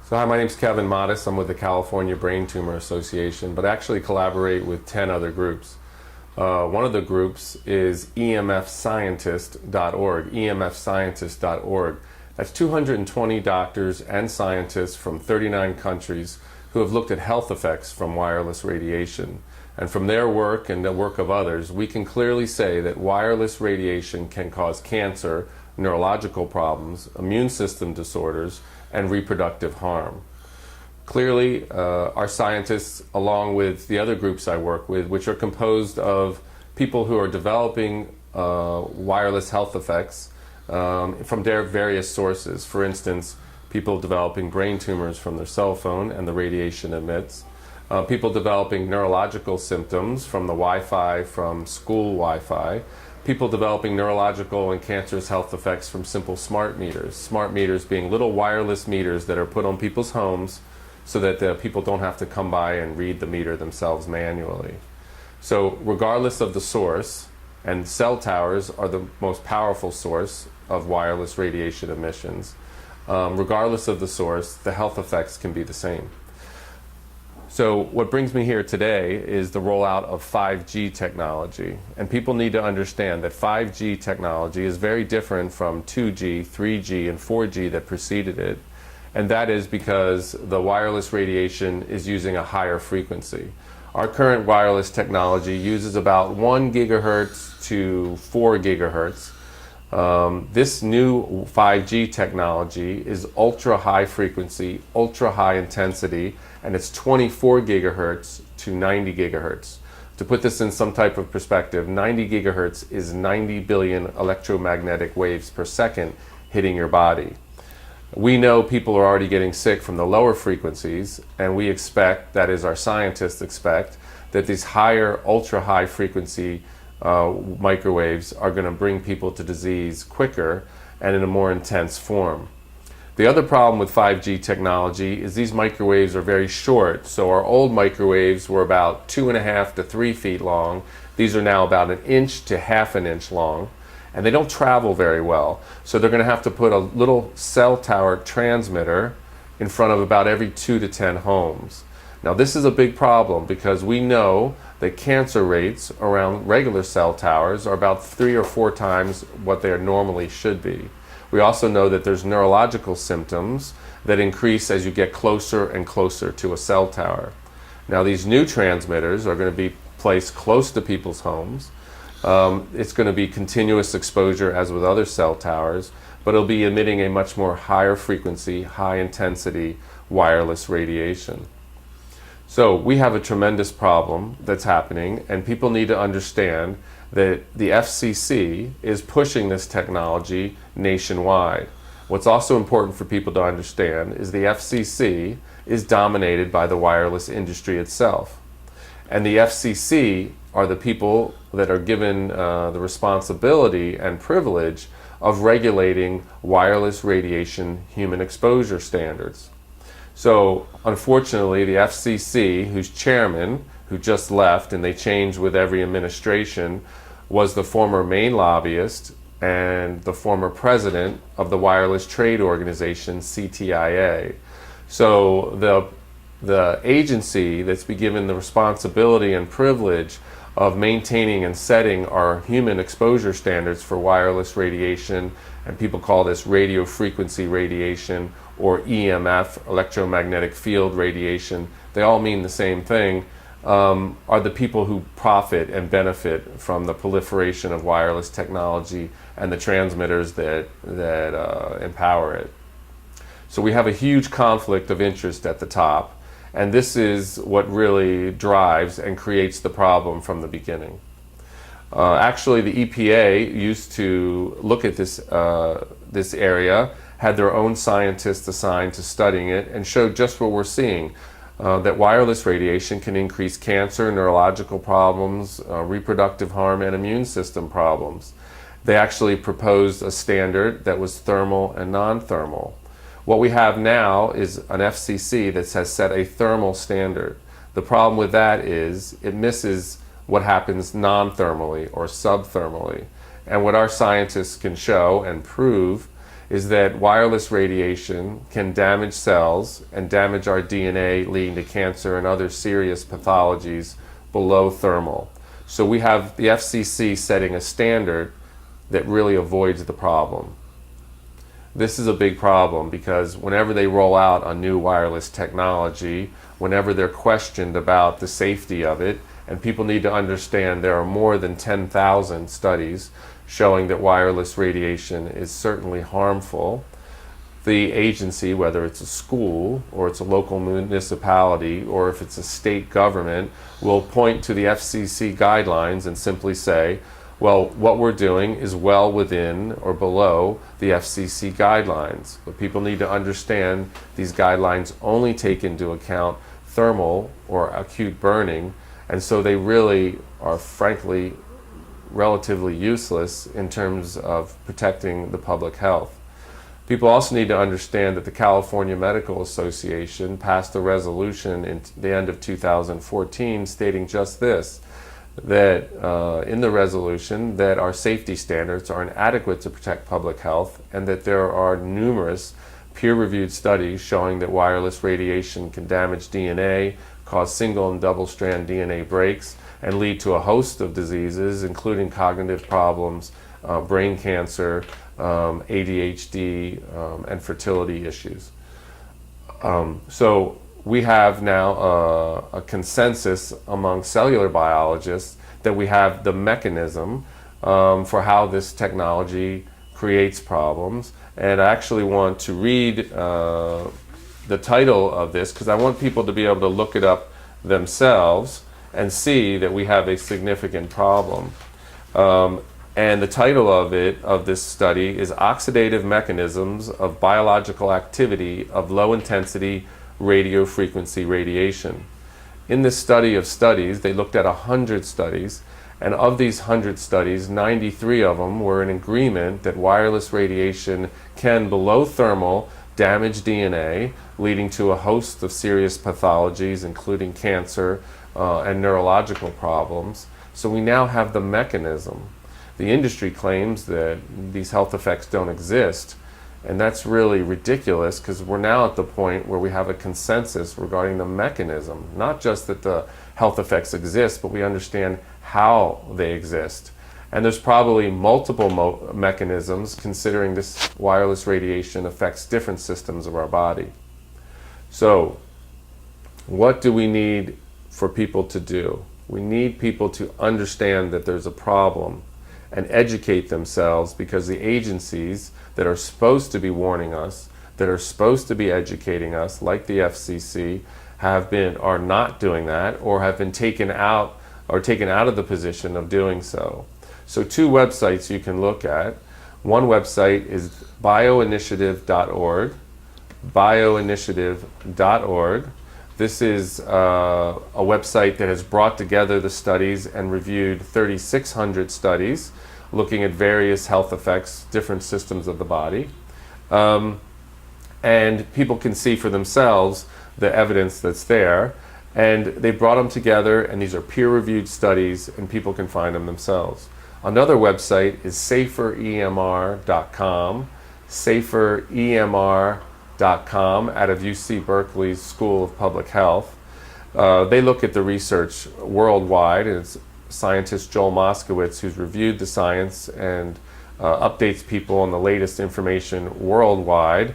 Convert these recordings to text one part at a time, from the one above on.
So hi, my name is 𝐃𝐚𝐬𝐬. I'm with the California Brain Tumor Association, but actually collaborate with 10 other groups. One of the groups is 𝐕MFscientist.org, 𝐕MFscientist.org. That's 220 doctors and scientists from 39 countries who have looked at health effects from wireless radiation. And from their work and the work of others, we can clearly say that wireless radiation can cause cancer, neurological problems, immune system disorders, and reproductive harm. Clearly, our scientists, along with the other groups I work with, which are composed of people who are developing wireless health effects from their various sources. For instance, people developing brain tumors from their cell phone and the radiation emits. People developing neurological symptoms from the Wi-Fi, from school Wi-Fi. People developing neurological and cancerous health effects from simple smart meters. Smart meters being little wireless meters that are put on people's homes so that people don't have to come by and read the meter themselves manually. So regardless of the source, and cell towers are the most powerful source of wireless radiation emissions, regardless of the source, the health effects can be the same. So what brings me here today is the rollout of 5G technology. And people need to understand that 5G technology is very different from 2G, 3G, and 4G that preceded it. And that is because the wireless radiation is using a higher frequency. Our current wireless technology uses about 1 gigahertz to 4 gigahertz. This new 5G technology is ultra high frequency, ultra high intensity, and it's 24 gigahertz to 90 gigahertz. To put this in some type of perspective, 90 gigahertz is 90 billion electromagnetic waves per second hitting your body. We know people are already getting sick from the lower frequencies, and we expect, that is our scientists expect, that these higher ultra high frequency microwaves are going to bring people to disease quicker and in a more intense form. The other problem with 5G technology is these microwaves are very short. So our old microwaves were about 2.5 to 3 feet long. These are now about 1 inch to half an inch long, and they don't travel very well. So they're going to have to put a little cell tower transmitter in front of about every 2 to 10 homes. Now this is a big problem because we know that cancer rates around regular cell towers are about 3 or 4 times what they normally should be. We also know that there's neurological symptoms that increase as you get closer and closer to a cell tower. Now these new transmitters are going to be placed close to people's homes. It's going to be continuous exposure as with other cell towers, but it'll be emitting a much more higher frequency, high intensity wireless radiation. So we have a tremendous problem that's happening, and people need to understand that the FCC is pushing this technology nationwide. What's also important for people to understand is the FCC is dominated by the wireless industry itself. And the FCC are the people that are given the responsibility and privilege of regulating wireless radiation human exposure standards. So unfortunately, the FCC, whose chairman, who just left, and they change with every administration, was the former main lobbyist and the former president of the wireless trade organization CTIA. So the agency that's been given the responsibility and privilege of maintaining and setting our human exposure standards for wireless radiation, and people call this radio frequency radiation or EMF, electromagnetic field radiation, they all mean the same thing, are the people who profit and benefit from the proliferation of wireless technology and the transmitters that empower it. So we have a huge conflict of interest at the top, and this is what really drives and creates the problem from the beginning. Actually, the EPA used to look at this area, had their own scientists assigned to studying it, and showed just what we're seeing. That wireless radiation can increase cancer, neurological problems, reproductive harm, and immune system problems. They actually proposed a standard that was thermal and non-thermal. What we have now is an FCC that has set a thermal standard. The problem with that is it misses what happens non-thermally or subthermally. And what our scientists can show and prove is that wireless radiation can damage cells and damage our DNA, leading to cancer and other serious pathologies below thermal. So we have the FCC setting a standard that really avoids the problem. This is a big problem because whenever they roll out a new wireless technology, whenever they're questioned about the safety of it, and people need to understand there are more than 10,000 studies showing that wireless radiation is certainly harmful, the agency, whether it's a school or it's a local municipality or if it's a state government, will point to the FCC guidelines and simply say, well, what we're doing is well within or below the FCC guidelines. But people need to understand these guidelines only take into account thermal or acute burning, and so they really are frankly relatively useless in terms of protecting the public health. People also need to understand that the California Medical Association passed a resolution in the end of 2014 stating just this, that in the resolution that our safety standards are inadequate to protect public health, and that there are numerous peer-reviewed studies showing that wireless radiation can damage DNA, cause single and double-strand DNA breaks, and lead to a host of diseases, including cognitive problems, brain cancer, ADHD, and fertility issues. So we have now a consensus among cellular biologists that we have the mechanism for how this technology creates problems. And I actually want to read the title of this because I want people to be able to look it up themselves and see that we have a significant problem. And the title of this study is Oxidative Mechanisms of Biological Activity of Low-Intensity Radio Frequency Radiation. In this study of studies, they looked at 100 studies, and of these 100 studies, 93 of them were in agreement that wireless radiation can, below thermal, damage DNA, leading to a host of serious pathologies, including cancer and neurological problems. So we now have the mechanism. The industry claims that these health effects don't exist, and that's really ridiculous because we're now at the point where we have a consensus regarding the mechanism, not just that the health effects exist, but we understand how they exist. And there's probably multiple mechanisms, considering this wireless radiation affects different systems of our body. So what do we need for people to do? We need people to understand that there's a problem and educate themselves, because the agencies that are supposed to be warning us, that are supposed to be educating us, like the FCC, are not doing that, or have been taken out of the position of doing so. So two websites you can look at. One website is bioinitiative.org, bioinitiative.org. This is a website that has brought together the studies and reviewed 3,600 studies looking at various health effects, different systems of the body. And people can see for themselves the evidence that's there. And they brought them together, and these are peer-reviewed studies, and people can find them themselves. Another website is saferemr.com, saferemr.com, out of UC Berkeley's School of Public Health. They look at the research worldwide, and it's scientist Joel Moskowitz who's reviewed the science and updates people on the latest information worldwide.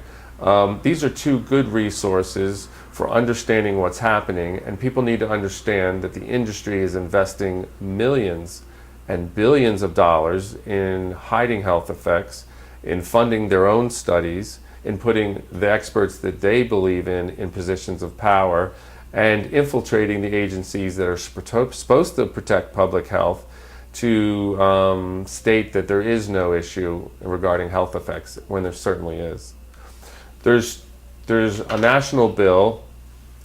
These are two good resources for understanding what's happening, and people need to understand that the industry is investing millions and billions of dollars in hiding health effects, in funding their own studies, in putting the experts that they believe in positions of power, and infiltrating the agencies that are supposed to protect public health to state that there is no issue regarding health effects when there certainly is. There's a national bill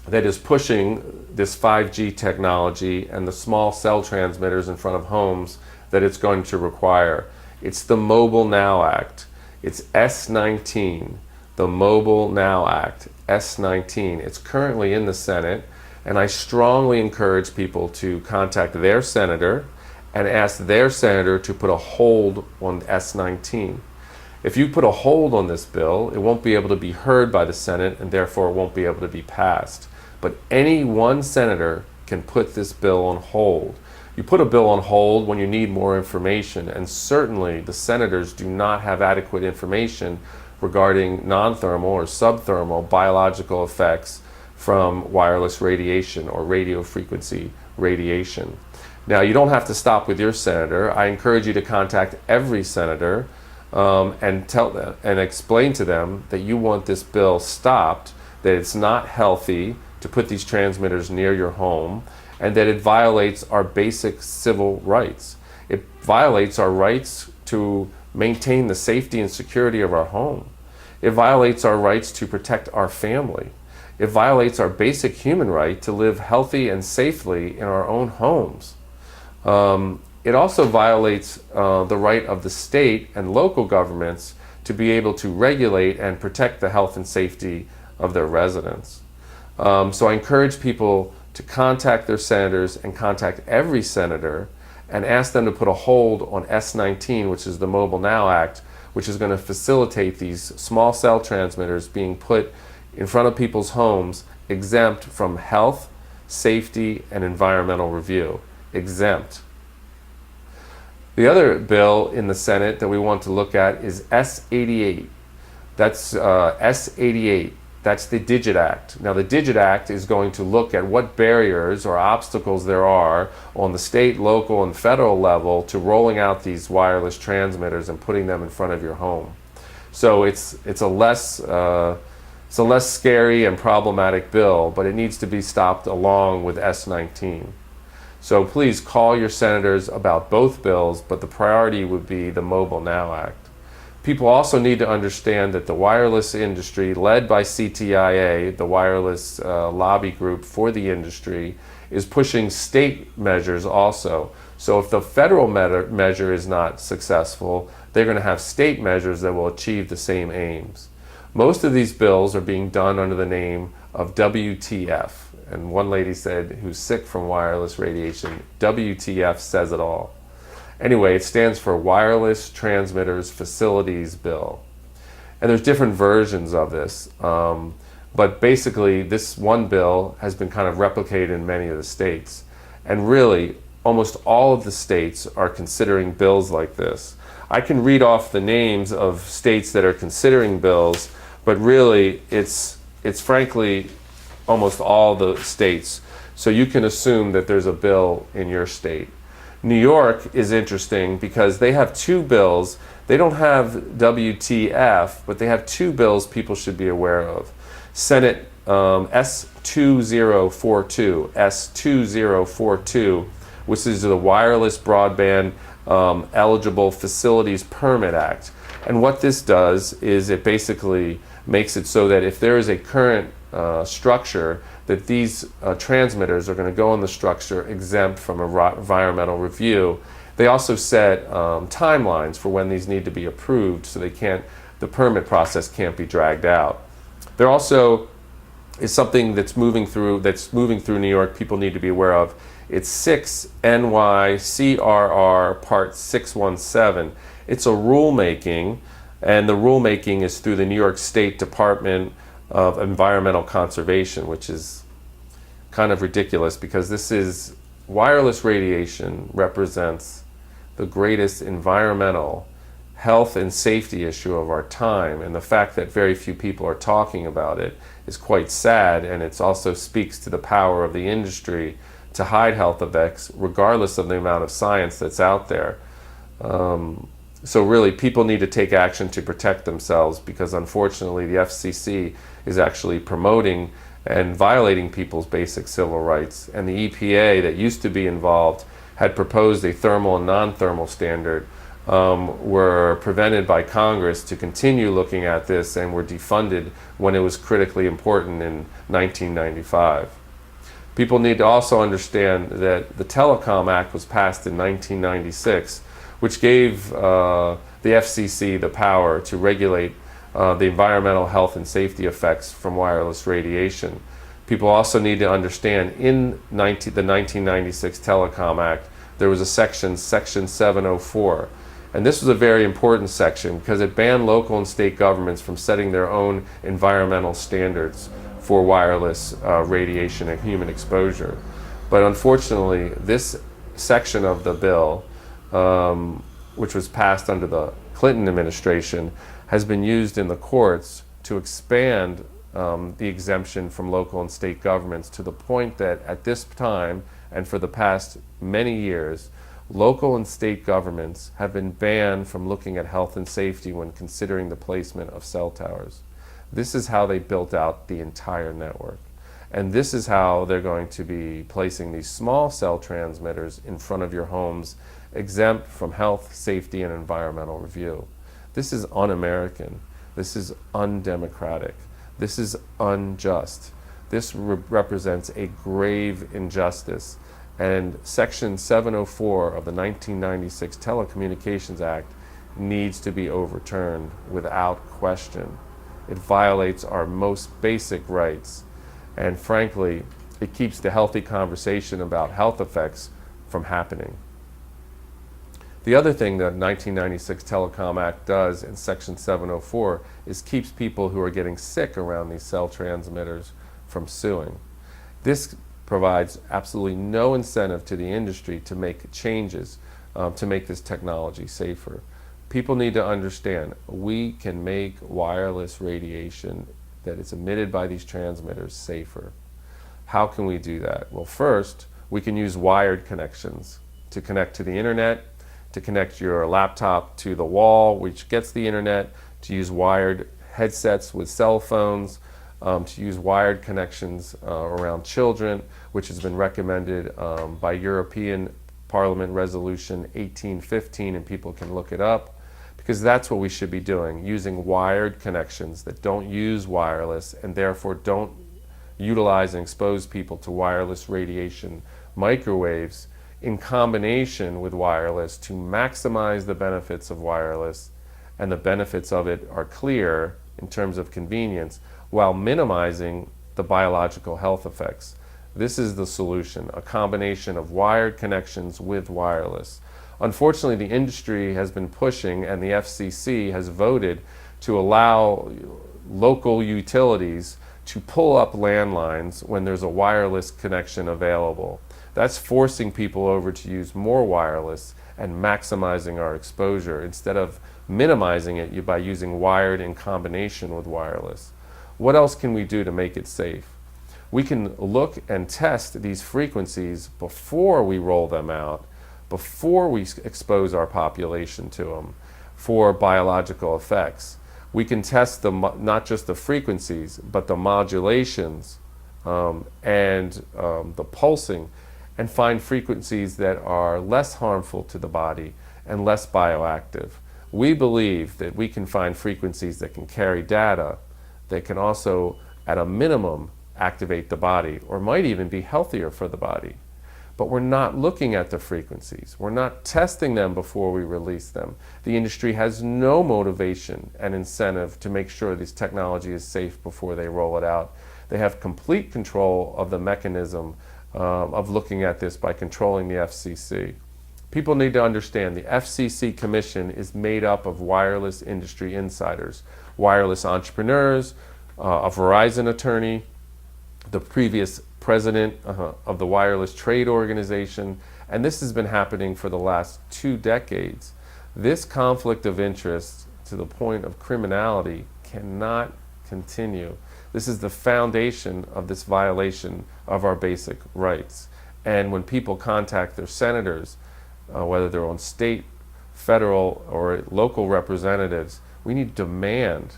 that is pushing this 5G technology and the small cell transmitters in front of homes that it's going to require. It's the Mobile Now Act. It's S19, the Mobile Now Act, S19. It's currently in the Senate, and I strongly encourage people to contact their senator and ask their senator to put a hold on S19. If you put a hold on this bill, it won't be able to be heard by the Senate, and therefore it won't be able to be passed. But any one senator can put this bill on hold. You put a bill on hold when you need more information, and certainly the senators do not have adequate information regarding non-thermal or subthermal biological effects from wireless radiation or radio frequency radiation. Now, you don't have to stop with your senator. I encourage you to contact every senator and tell them and explain to them that you want this bill stopped, that it's not healthy to put these transmitters near your home, and that it violates our basic civil rights. It violates our rights to maintain the safety and security of our home. It violates our rights to protect our family. It violates our basic human right to live healthy and safely in our own homes. It also violates the right of the state and local governments to be able to regulate and protect the health and safety of their residents. So I encourage people to contact their senators and contact every senator and ask them to put a hold on S19, which is the Mobile Now Act, which is going to facilitate these small cell transmitters being put in front of people's homes, exempt from health, safety, and environmental review. Exempt. The other bill in the Senate that we want to look at is S88. That's S88. That's the DIGIT Act. Now, the DIGIT Act is going to look at what barriers or obstacles there are on the state, local, and federal level to rolling out these wireless transmitters and putting them in front of your home. So it's a less scary and problematic bill, but it needs to be stopped along with S19. So please call your senators about both bills, but the priority would be the Mobile Now Act. People also need to understand that the wireless industry, led by CTIA, the wireless lobby group for the industry, is pushing state measures also. So if the federal measure is not successful, they're going to have state measures that will achieve the same aims. Most of these bills are being done under the name of WTF. And one lady said, who's sick from wireless radiation, WTF says it all. Anyway, it stands for Wireless Transmitters Facilities Bill. And there's different versions of this. But basically, this one bill has been kind of replicated in many of the states. And really, almost all of the states are considering bills like this. I can read off the names of states that are considering bills, but really, it's frankly almost all the states. So you can assume that there's a bill in your state. New York is interesting because they have two bills. They don't have WTF, but they have two bills people should be aware of. Senate S2042, which is the Wireless Broadband Eligible Facilities Permit Act. And what this does is it basically makes it so that if there is a current structure, that these transmitters are going to go in the structure exempt from environmental review. They also set timelines for when these need to be approved, so the permit process can't be dragged out. There also is something that's moving through New York people need to be aware of. It's 6 NYCRR Part 617. It's a rulemaking, and the rulemaking is through the New York State Department of Environmental Conservation, which is kind of ridiculous because wireless radiation represents the greatest environmental health and safety issue of our time, and the fact that very few people are talking about it is quite sad, and it also speaks to the power of the industry to hide health effects regardless of the amount of science that's out there. So really, people need to take action to protect themselves, because unfortunately the FCC is actually promoting and violating people's basic civil rights. And the EPA, that used to be involved, had proposed a thermal and non-thermal standard, were prevented by Congress to continue looking at this, and were defunded when it was critically important in 1995. People need to also understand that the Telecom Act was passed in 1996, which gave the FCC the power to regulate the environmental health and safety effects from wireless radiation. People also need to understand in the 1996 Telecom Act, there was a section 704, And this was a very important section because it banned local and state governments from setting their own environmental standards for wireless radiation and human exposure. But unfortunately, this section of the bill, which was passed under the Clinton administration, has been used in the courts to expand the exemption from local and state governments to the point that at this time and for the past many years, local and state governments have been banned from looking at health and safety when considering the placement of cell towers. This is how they built out the entire network. And this is how they're going to be placing these small cell transmitters in front of your homes, exempt from health, safety, and environmental review. This is un-American. This is undemocratic. This is unjust. This represents a grave injustice. And Section 704 of the 1996 Telecommunications Act needs to be overturned without question. It violates our most basic rights. And frankly, it keeps the healthy conversation about health effects from happening. The other thing that 1996 Telecom Act does in Section 704 is keeps people who are getting sick around these cell transmitters from suing. This provides absolutely no incentive to the industry to make changes to make this technology safer. People need to understand we can make wireless radiation that is emitted by these transmitters safer. How can we do that? Well, first, we can use wired connections to connect to the internet, to connect your laptop to the wall, which gets the internet, to use wired headsets with cell phones, to use wired connections around children, which has been recommended by European Parliament Resolution 1815, and people can look it up, because that's what we should be doing, using wired connections that don't use wireless and therefore don't utilize and expose people to wireless radiation microwaves in combination with wireless to maximize the benefits of wireless, and the benefits of it are clear in terms of convenience, while minimizing the biological health effects. This is the solution, a combination of wired connections with wireless. Unfortunately, the industry has been pushing, and the FCC has voted to allow local utilities to pull up landlines when there's a wireless connection available. That's forcing people over to use more wireless and maximizing our exposure instead of minimizing it by using wired in combination with wireless. What else can we do to make it safe? We can look and test these frequencies before we roll them out, before we expose our population to them for biological effects. We can test not just the frequencies, but the modulations and the pulsing, and find frequencies that are less harmful to the body and less bioactive. We believe that we can find frequencies that can carry data that can also, at a minimum, activate the body, or might even be healthier for the body. But we're not looking at the frequencies. We're not testing them before we release them. The industry has no motivation and incentive to make sure this technology is safe before they roll it out. They have complete control of the mechanism of looking at this by controlling the FCC. People need to understand the FCC Commission is made up of wireless industry insiders, wireless entrepreneurs, a Verizon attorney, the previous president of the Wireless Trade Organization, and this has been happening for the last 2 decades. This conflict of interest to the point of criminality cannot continue. This is the foundation of this violation of our basic rights. And when people contact their senators, whether they're on state, federal, or local representatives, we need to demand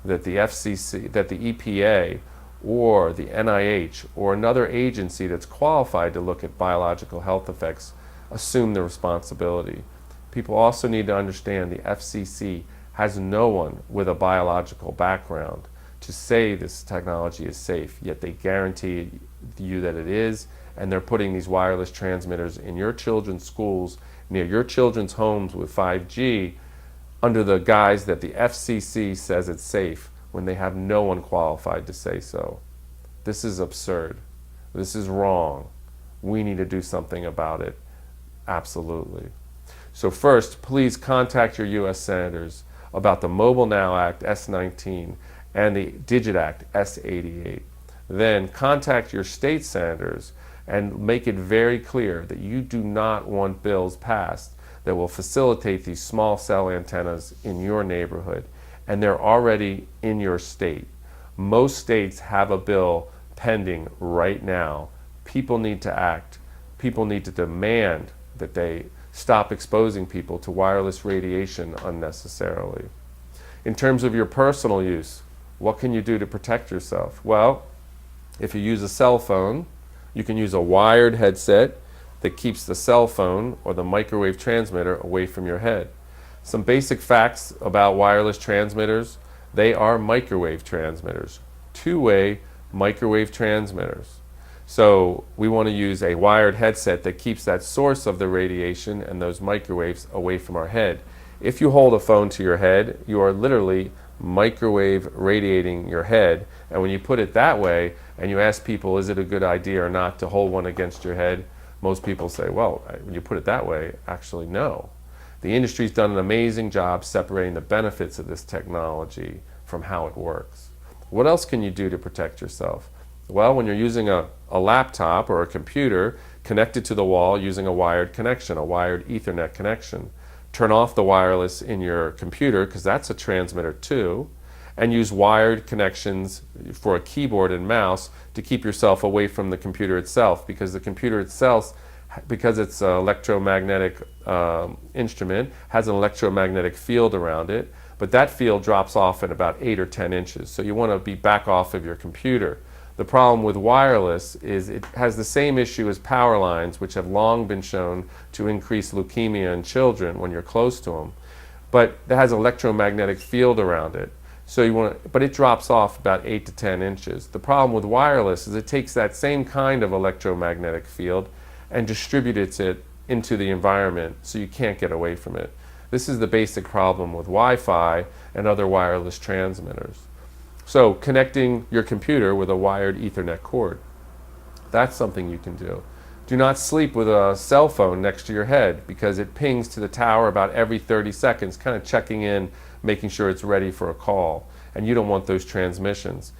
that the FCC, that the EPA, or the NIH, or another agency that's qualified to look at biological health effects assume the responsibility. People also need to understand the FCC has no one with a biological background to say this technology is safe, yet they guarantee you that it is, and they're putting these wireless transmitters in your children's schools, near your children's homes with 5G, under the guise that the FCC says it's safe, when they have no one qualified to say so. This is absurd. This is wrong. We need to do something about it. Absolutely. So first, please contact your U.S. senators about the Mobile Now Act S-19 and the Digit Act S-88. Then contact your state senators and make it very clear that you do not want bills passed that will facilitate these small cell antennas in your neighborhood. And they're already in your state. Most states have a bill pending right now. People need to act. People need to demand that they stop exposing people to wireless radiation unnecessarily. In terms of your personal use, what can you do to protect yourself? Well, if you use a cell phone, you can use a wired headset that keeps the cell phone or the microwave transmitter away from your head. Some basic facts about wireless transmitters: they are microwave transmitters, two-way microwave transmitters. So we want to use a wired headset that keeps that source of the radiation and those microwaves away from our head. If you hold a phone to your head, you are literally microwave radiating your head. And when you put it that way and you ask people, is it a good idea or not to hold one against your head? Most people say, well, when you put it that way, actually no. The industry's done an amazing job separating the benefits of this technology from how it works. What else can you do to protect yourself? Well, when you're using a laptop or a computer connected to the wall using a wired connection, a wired Ethernet connection, turn off the wireless in your computer, because that's a transmitter too, and use wired connections for a keyboard and mouse to keep yourself away from the computer itself, because the computer itself, because it's an electromagnetic instrument, has an electromagnetic field around it, but that field drops off at about 8 or 10 inches. So you want to be back off of your computer. The problem with wireless is it has the same issue as power lines, which have long been shown to increase leukemia in children when you're close to them. But it has an electromagnetic field around it. So you want but it drops off about 8 to 10 inches. The problem with wireless is it takes that same kind of electromagnetic field and distributes it into the environment, so you can't get away from it. This is the basic problem with Wi-Fi and other wireless transmitters. So connecting your computer with a wired Ethernet cord, that's something you can do. Do not sleep with a cell phone next to your head, because it pings to the tower about every 30 seconds, kind of checking in, making sure it's ready for a call. And you don't want those transmissions.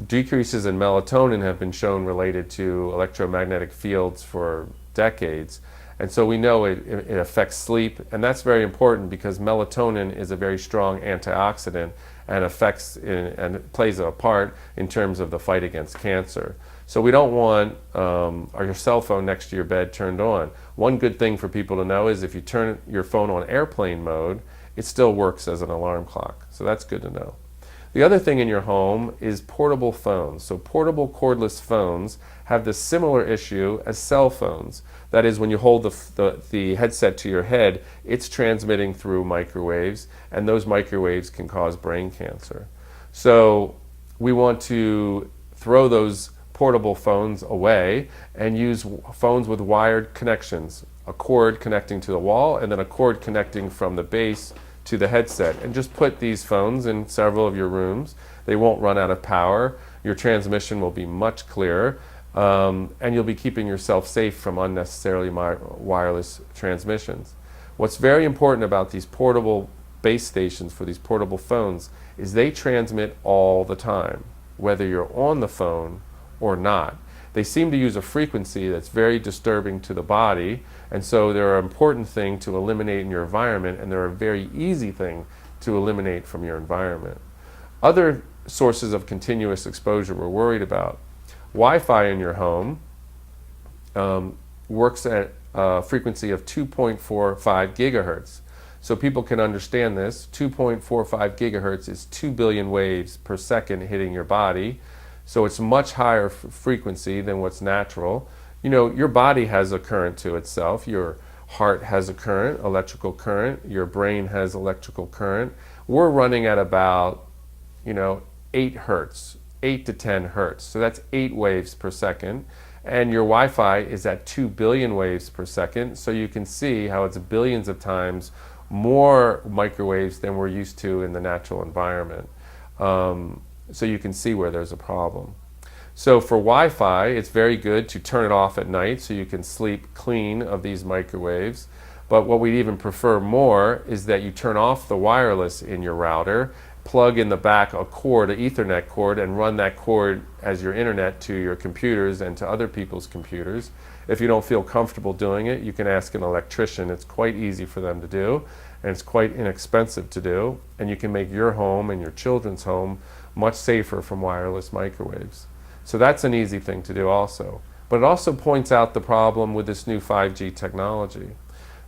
Decreases in melatonin have been shown related to electromagnetic fields for decades. And so we know it affects sleep, and that's very important because melatonin is a very strong antioxidant and affects and plays a part in terms of the fight against cancer. So we don't want your cell phone next to your bed turned on. One good thing for people to know is if you turn your phone on airplane mode, it still works as an alarm clock. So that's good to know. The other thing in your home is portable phones. So portable cordless phones have this similar issue as cell phones. That is, when you hold the headset to your head, it's transmitting through microwaves, and those microwaves can cause brain cancer. So we want to throw those portable phones away and use phones with wired connections, a cord connecting to the wall and then a cord connecting from the base to the headset, and just put these phones in several of your rooms. They won't run out of power. Your transmission will be much clearer, and you'll be keeping yourself safe from unnecessarily wireless transmissions. What's very important about these portable base stations for these portable phones is they transmit all the time, whether you're on the phone or not. They seem to use a frequency that's very disturbing to the body, and so they're an important thing to eliminate in your environment, and they're a very easy thing to eliminate from your environment. Other sources of continuous exposure we're worried about. Wi-Fi in your home works at a frequency of 2.45 gigahertz. So people can understand this. 2.45 gigahertz is 2 billion waves per second hitting your body. So it's much higher frequency than what's natural. You know, your body has a current to itself. Your heart has a current, electrical current. Your brain has electrical current. We're running at about, 8 hertz, 8 to 10 hertz. So that's 8 waves per second. And your Wi-Fi is at 2 billion waves per second. So you can see how it's billions of times more microwaves than we're used to in the natural environment. So you can see where there's a problem. So for Wi-Fi, it's very good to turn it off at night so you can sleep clean of these microwaves. But what we'd even prefer more is that you turn off the wireless in your router, plug in the back a cord, an Ethernet cord, and run that cord as your internet to your computers and to other people's computers. If you don't feel comfortable doing it, you can ask an electrician. It's quite easy for them to do, and it's quite inexpensive to do, and you can make your home and your children's home much safer from wireless microwaves. So that's an easy thing to do also. But it also points out the problem with this new 5G technology,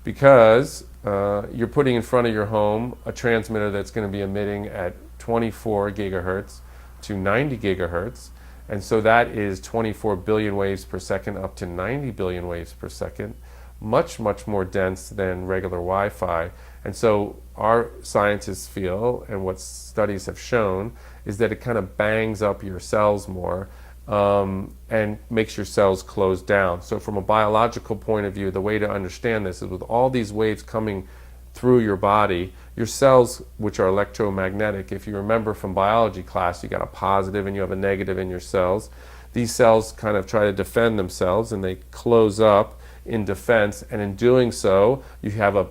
because you're putting in front of your home a transmitter that's going to be emitting at 24 gigahertz to 90 gigahertz, and so that is 24 billion waves per second up to 90 billion waves per second, much more dense than regular Wi-Fi. And so our scientists feel, and what studies have shown, is that it kind of bangs up your cells more and makes your cells close down. So from a biological point of view, the way to understand this is with all these waves coming through your body, your cells, which are electromagnetic, if you remember from biology class, you got a positive and you have a negative in your cells. These cells kind of try to defend themselves and they close up in defense, and in doing so, you have a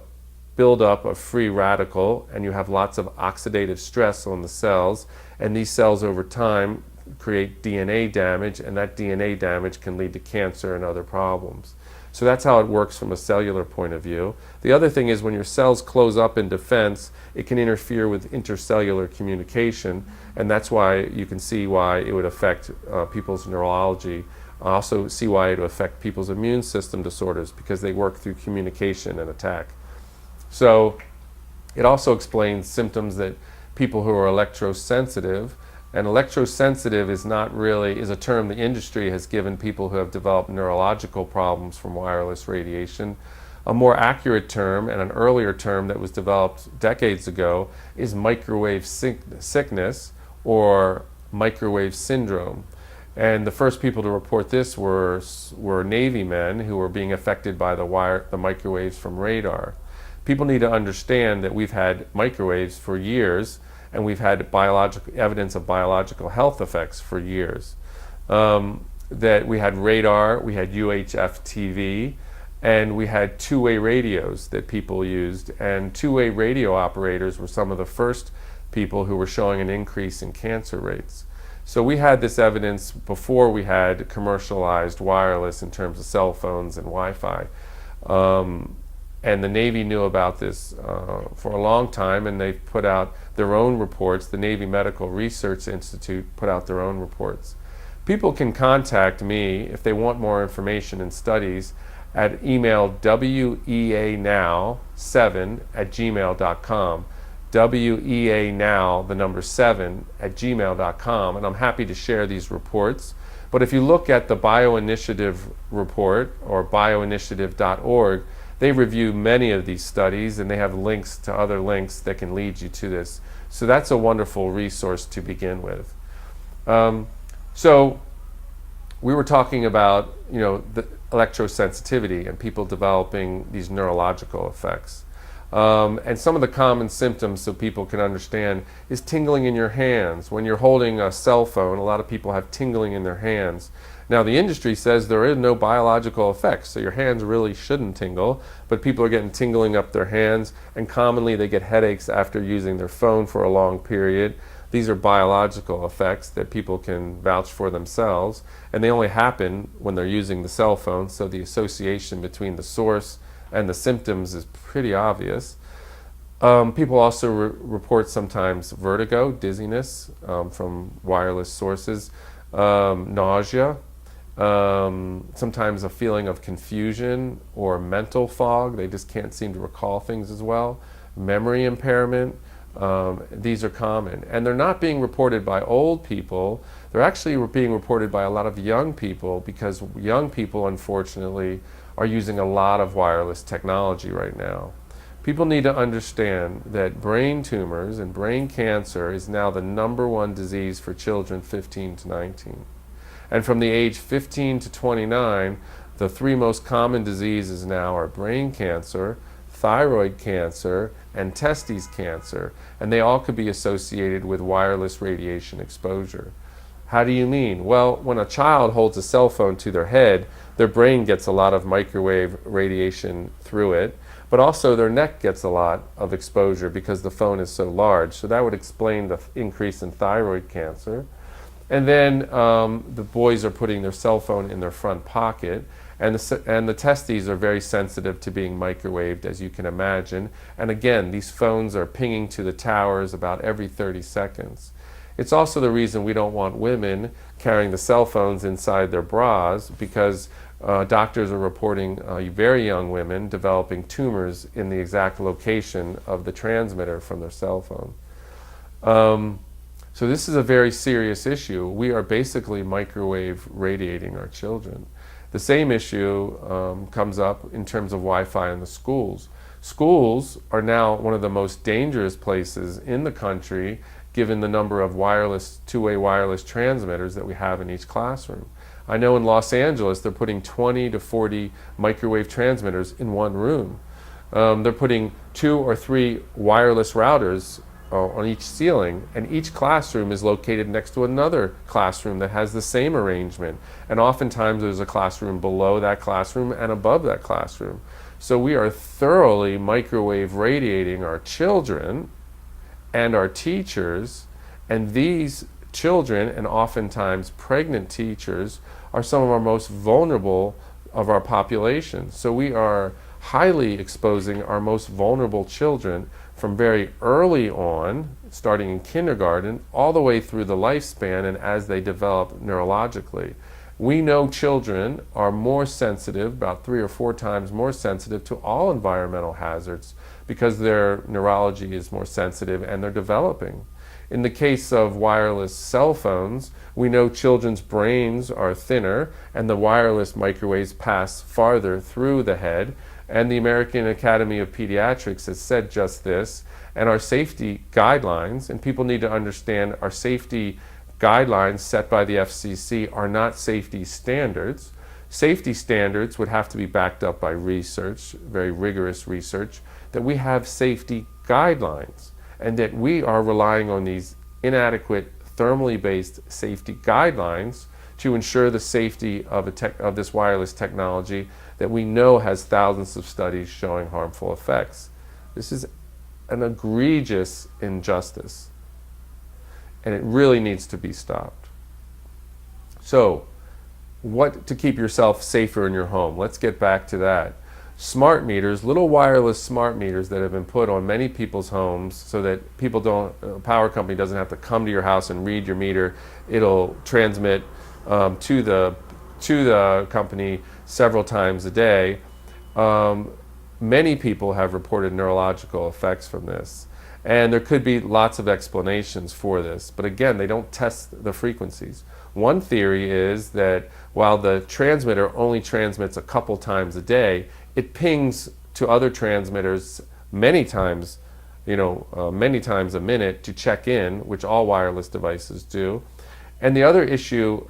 buildup of free radical and you have lots of oxidative stress on the cells, and these cells over time create DNA damage, and that DNA damage can lead to cancer and other problems. So that's how it works from a cellular point of view. The other thing is when your cells close up in defense, it can interfere with intercellular communication, and that's why you can see why it would affect people's neurology. Also see why it would affect people's immune system disorders, because they work through communication and attack. So it also explains symptoms that people who are electrosensitive, and electrosensitive is a term the industry has given people who have developed neurological problems from wireless radiation. A more accurate term, and an earlier term that was developed decades ago, is microwave sickness or microwave syndrome. And the first people to report this were Navy men who were being affected by the microwaves from radar. People need to understand that we've had microwaves for years, and we've had evidence of biological health effects for years. That we had radar, we had UHF TV, and we had two-way radios that people used, and two-way radio operators were some of the first people who were showing an increase in cancer rates. So we had this evidence before we had commercialized wireless in terms of cell phones and Wi-Fi. And the Navy knew about this for a long time, and they've put out their own reports. The Navy Medical Research Institute put out their own reports. People can contact me if they want more information and studies at email weanow7@gmail.com. weanow, the number 7@gmail.com, and I'm happy to share these reports. But if you look at the BioInitiative report or bioinitiative.org, they review many of these studies, and they have links to other links that can lead you to this. So that's a wonderful resource to begin with. So we were talking about, the electrosensitivity and people developing these neurological effects. And some of the common symptoms, so people can understand, is tingling in your hands. When you're holding a cell phone, a lot of people have tingling in their hands. Now the industry says there is no biological effects, so your hands really shouldn't tingle, but people are getting tingling up their hands, and commonly they get headaches after using their phone for a long period. These are biological effects that people can vouch for themselves, and they only happen when they're using the cell phone, so the association between the source and the symptoms is pretty obvious. People also report sometimes vertigo, dizziness from wireless sources, nausea, sometimes a feeling of confusion or mental fog. They just can't seem to recall things as well. Memory impairment. These are common. And they're not being reported by old people. They're actually being reported by a lot of young people, because young people, unfortunately, are using a lot of wireless technology right now. People need to understand that brain tumors and brain cancer is now the #1 disease for children 15 to 19. And from the age 15 to 29, the 3 most common diseases now are brain cancer, thyroid cancer, and testes cancer, and they all could be associated with wireless radiation exposure. How do you mean? Well, when a child holds a cell phone to their head, their brain gets a lot of microwave radiation through it, but also their neck gets a lot of exposure because the phone is so large. So that would explain the increase in thyroid cancer. And then the boys are putting their cell phone in their front pocket, and the testes are very sensitive to being microwaved, as you can imagine. And again, these phones are pinging to the towers about every 30 seconds. It's also the reason we don't want women carrying the cell phones inside their bras, because doctors are reporting very young women developing tumors in the exact location of the transmitter from their cell phone. So this is a very serious issue. We are basically microwave radiating our children. The same issue comes up in terms of Wi-Fi in the schools. Schools are now one of the most dangerous places in the country, given the number of wireless, two-way wireless transmitters that we have in each classroom. I know in Los Angeles they're putting 20 to 40 microwave transmitters in one room. They're putting 2 or 3 wireless routers on each ceiling, and each classroom is located next to another classroom that has the same arrangement. And oftentimes there's a classroom below that classroom and above that classroom. So we are thoroughly microwave radiating our children and our teachers, and these children, and oftentimes pregnant teachers, are some of our most vulnerable of our population. So we are highly exposing our most vulnerable children from very early on, starting in kindergarten, all the way through the lifespan and as they develop neurologically. We know children are more sensitive, about 3 or 4 times more sensitive to all environmental hazards, because their neurology is more sensitive and they're developing. In the case of wireless cell phones, we know children's brains are thinner and the wireless microwaves pass farther through the head, and the American Academy of Pediatrics has said just this. And our safety guidelines, and people need to understand, our safety guidelines set by the FCC are not safety standards. Safety standards would have to be backed up by research, very rigorous research, that we have safety guidelines, and that we are relying on these inadequate thermally based safety guidelines to ensure the safety of this wireless technology that we know has thousands of studies showing harmful effects. This is an egregious injustice, and it really needs to be stopped. So, what to keep yourself safer in your home? Let's get back to that. Smart meters, little wireless smart meters that have been put on many people's homes so that people don't, a power company doesn't have to come to your house and read your meter. It'll transmit to the company several times a day. Many people have reported neurological effects from this, and there could be lots of explanations for this, but again, they don't test the frequencies. One theory is that while the transmitter only transmits a couple times a day, it pings to other transmitters many times, many times a minute to check in, which all wireless devices do. And the other issue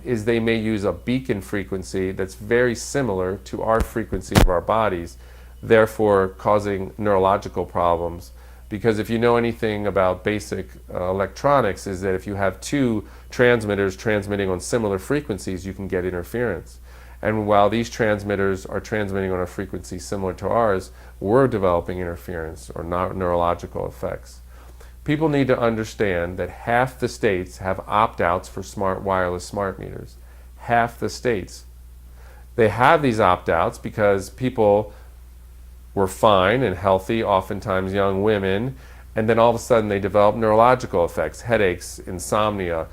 is they may use a beacon frequency that's very similar to our frequency of our bodies, therefore causing neurological problems. Because if you know anything about basic electronics, is that if you have 2 transmitters transmitting on similar frequencies, you can get interference. And while these transmitters are transmitting on a frequency similar to ours, we're developing interference or neurological effects. People need to understand that half the states have opt-outs for wireless smart meters. Half the states. They have these opt-outs because people were fine and healthy, oftentimes young women, and then all of a sudden they develop neurological effects, headaches, insomnia,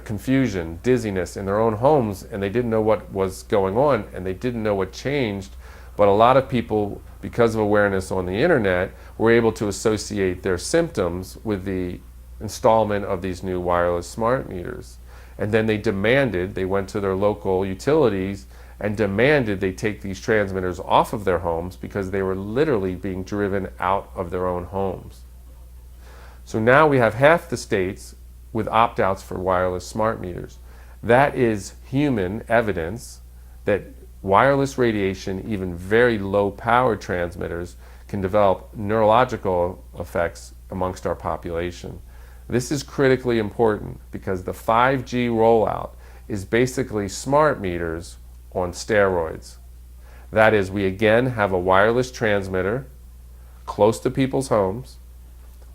confusion, dizziness in their own homes, and they didn't know what was going on and they didn't know what changed. But a lot of people, because of awareness on the internet, were able to associate their symptoms with the installment of these new wireless smart meters. And then they went to their local utilities and demanded they take these transmitters off of their homes because they were literally being driven out of their own homes. So now we have half the states with opt-outs for wireless smart meters. That is human evidence that wireless radiation, even very low power transmitters, can develop neurological effects amongst our population. This is critically important because the 5G rollout is basically smart meters on steroids. That is, we again have a wireless transmitter close to people's homes,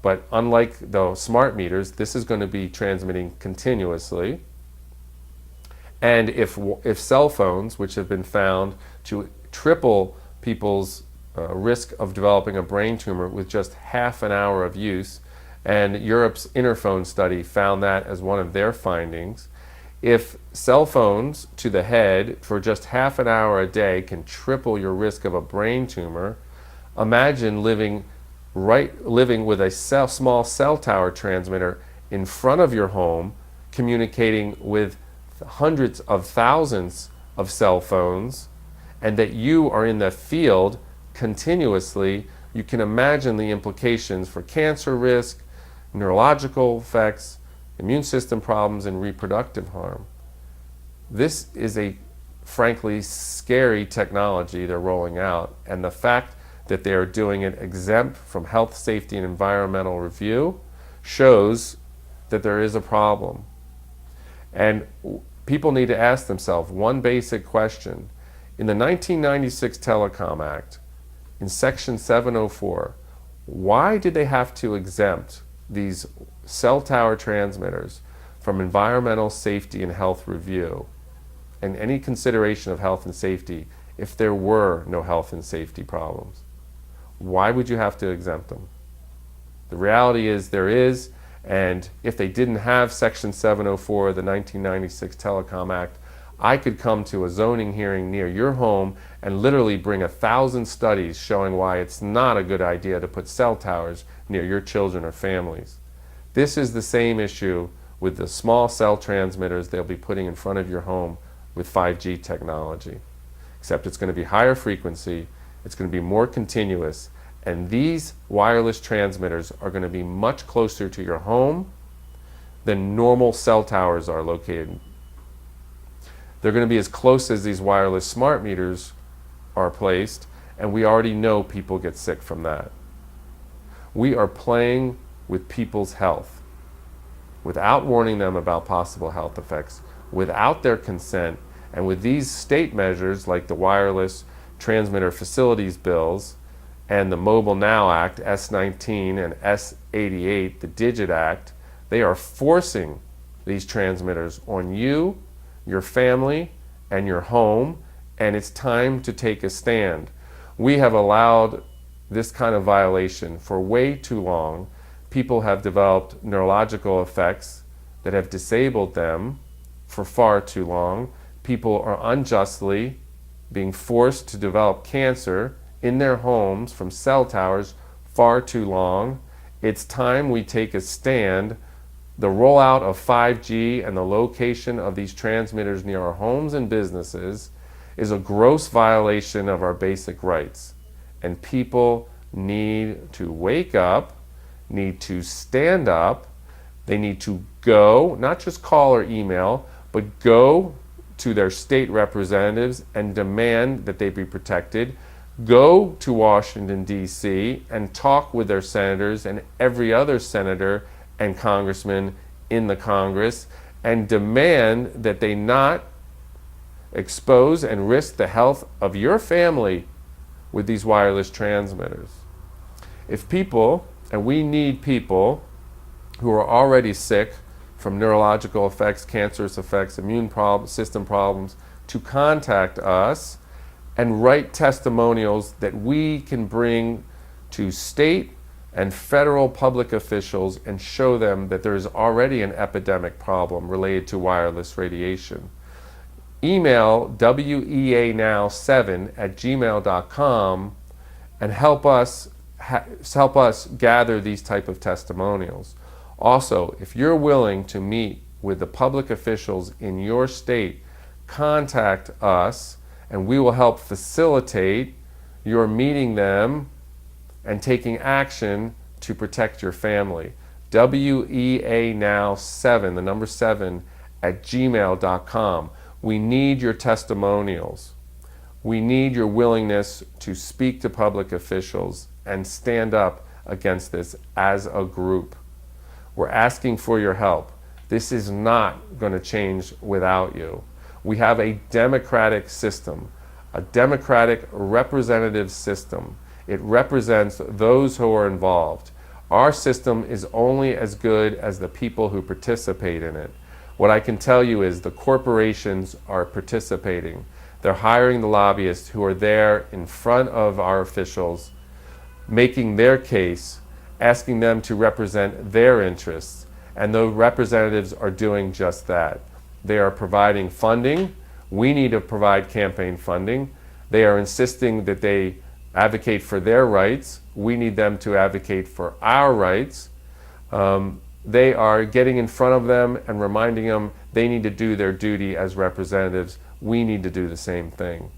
but unlike the smart meters, this is going to be transmitting continuously. And if cell phones, which have been found to triple people's risk of developing a brain tumor with just half an hour of use, and Europe's Interphone study found that as one of their findings, if cell phones to the head for just half an hour a day can triple your risk of a brain tumor, imagine living with a small cell tower transmitter in front of your home, communicating with hundreds of thousands of cell phones, and that you are in the field continuously. You can imagine the implications for cancer risk, neurological effects, immune system problems, and reproductive harm. This is a frankly scary technology they're rolling out, and the fact that they are doing it exempt from health, safety, and environmental review shows that there is a problem. And people need to ask themselves one basic question. In the 1996 Telecom Act, in Section 704, why did they have to exempt these cell tower transmitters from environmental safety and health review and any consideration of health and safety if there were no health and safety problems? Why would you have to exempt them? The reality is there is, and if they didn't have Section 704 of the 1996 Telecom Act, I could come to a zoning hearing near your home and literally bring 1,000 studies showing why it's not a good idea to put cell towers near your children or families. This is the same issue with the small cell transmitters they'll be putting in front of your home with 5G technology. Except it's going to be higher frequency, it's going to be more continuous, and these wireless transmitters are going to be much closer to your home than normal cell towers are located. They're going to be as close as these wireless smart meters are placed, and we already know people get sick from that. We are playing with people's health without warning them about possible health effects, without their consent, and with these state measures like the Wireless Transmitter Facilities Bills and the Mobile Now Act, S19, and S88, the Digit Act, they are forcing these transmitters on you, your family, and your home, and it's time to take a stand. We have allowed this kind of violation for way too long. People have developed neurological effects that have disabled them for far too long. People are unjustly being forced to develop cancer in their homes from cell towers far too long. It's time we take a stand. The rollout of 5G and the location of these transmitters near our homes and businesses is a gross violation of our basic rights. And people need to wake up, need to stand up. They need to go, not just call or email, but go to their state representatives and demand that they be protected. Go to Washington, D.C. and talk with their senators and every other senator and congressman in the Congress and demand that they not expose and risk the health of your family with these wireless transmitters. If people, and we need people who are already sick from neurological effects, cancerous effects, immune system problems, to contact us and write testimonials that we can bring to state and federal public officials and show them that there is already an epidemic problem related to wireless radiation. Email weanow7@gmail.com and help us gather these type of testimonials. Also, if you're willing to meet with the public officials in your state, contact us and we will help facilitate your meeting them and taking action to protect your family. weanow7, the number 7, @gmail.com. We need your testimonials. We need your willingness to speak to public officials and stand up against this as a group. We're asking for your help. This is not going to change without you. We have a democratic system, a democratic representative system. It represents those who are involved. Our system is only as good as the people who participate in it. What I can tell you is the corporations are participating. They're hiring the lobbyists who are there in front of our officials, making their case, asking them to represent their interests, and those representatives are doing just that. They are providing funding. We need to provide campaign funding. They are insisting that they advocate for their rights. We need them to advocate for our rights. They are getting in front of them and reminding them they need to do their duty as representatives. We need to do the same thing.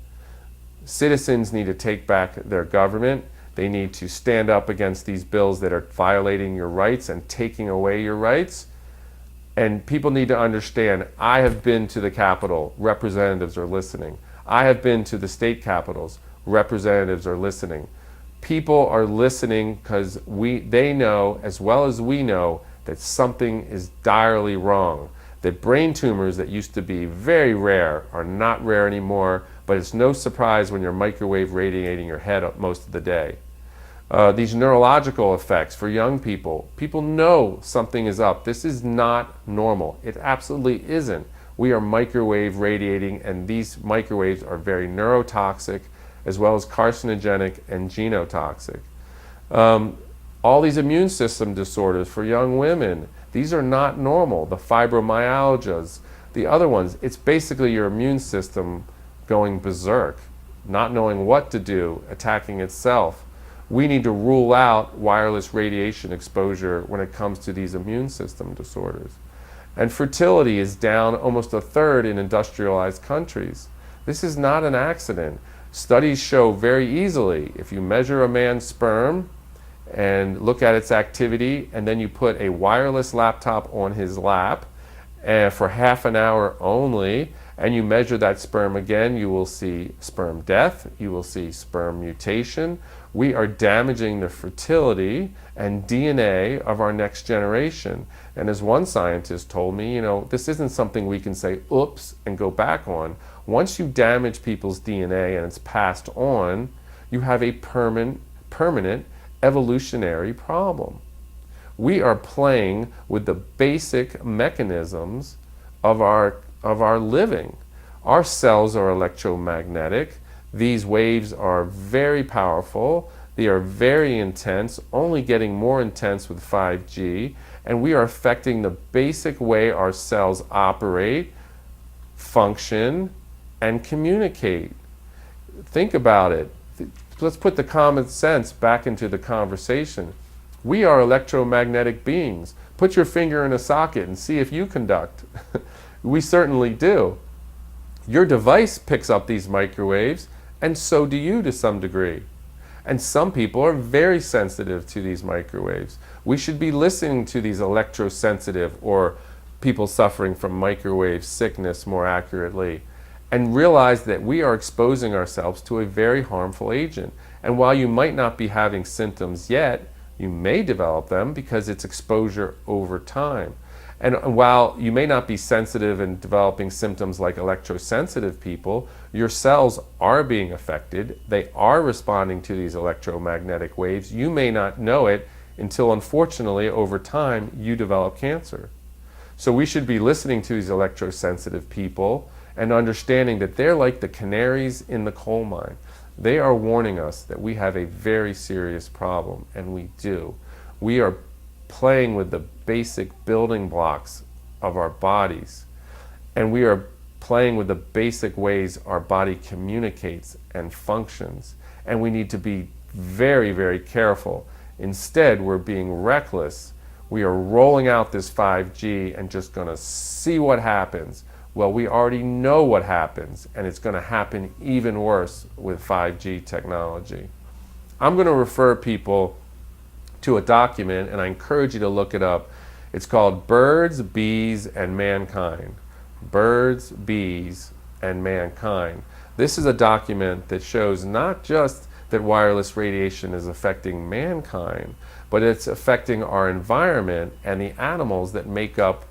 Citizens need to take back their government. They need to stand up against these bills that are violating your rights and taking away your rights. And people need to understand, I have been to the Capitol, representatives are listening. I have been to the state capitals, representatives are listening. People are listening because they know, as well as we know, that something is direly wrong. That brain tumors that used to be very rare are not rare anymore, but it's no surprise when you're microwave radiating your head up most of the day. These neurological effects for young people, people know something is up. This is not normal. It absolutely isn't. We are microwave radiating, and these microwaves are very neurotoxic, as well as carcinogenic and genotoxic. All these immune system disorders for young women, these are not normal. The fibromyalgias, the other ones, it's basically your immune system going berserk, not knowing what to do, attacking itself. We need to rule out wireless radiation exposure when it comes to these immune system disorders. And fertility is down almost a third in industrialized countries. This is not an accident. Studies show very easily, if you measure a man's sperm and look at its activity, and then you put a wireless laptop on his lap for half an hour only, and you measure that sperm again, you will see sperm death, you will see sperm mutation. We are damaging the fertility and DNA of our next generation. And as one scientist told me, this isn't something we can say, oops, and go back on. Once you damage people's DNA and it's passed on, you have a permanent evolutionary problem. We are playing with the basic mechanisms of our living. Our cells are electromagnetic. These waves are very powerful. They are very intense, only getting more intense with 5G, and we are affecting the basic way our cells operate, function, and communicate. Think about it. Let's put the common sense back into the conversation. We are electromagnetic beings. Put your finger in a socket and see if you conduct. We certainly do. Your device picks up these microwaves, and so do you to some degree. And some people are very sensitive to these microwaves. We should be listening to these electrosensitive, or people suffering from microwave sickness more accurately, and realize that we are exposing ourselves to a very harmful agent. And while you might not be having symptoms yet, you may develop them because it's exposure over time. And while you may not be sensitive and developing symptoms like electrosensitive people, your cells are being affected. They are responding to these electromagnetic waves. You may not know it until, unfortunately, over time, you develop cancer. So we should be listening to these electrosensitive people and understanding that they're like the canaries in the coal mine. They are warning us that we have a very serious problem, and we do. We are playing with the basic building blocks of our bodies, and we are playing with the basic ways our body communicates and functions, and we need to be very, very careful. Instead, we're being reckless. We are rolling out this 5G and just going to see what happens. Well, we already know what happens, and it's going to happen even worse with 5G technology. I'm going to refer people to a document, and I encourage you to look it up. It's called Birds, Bees, and Mankind. Birds, Bees, and Mankind. This is a document that shows not just that wireless radiation is affecting mankind, but it's affecting our environment and the animals that make up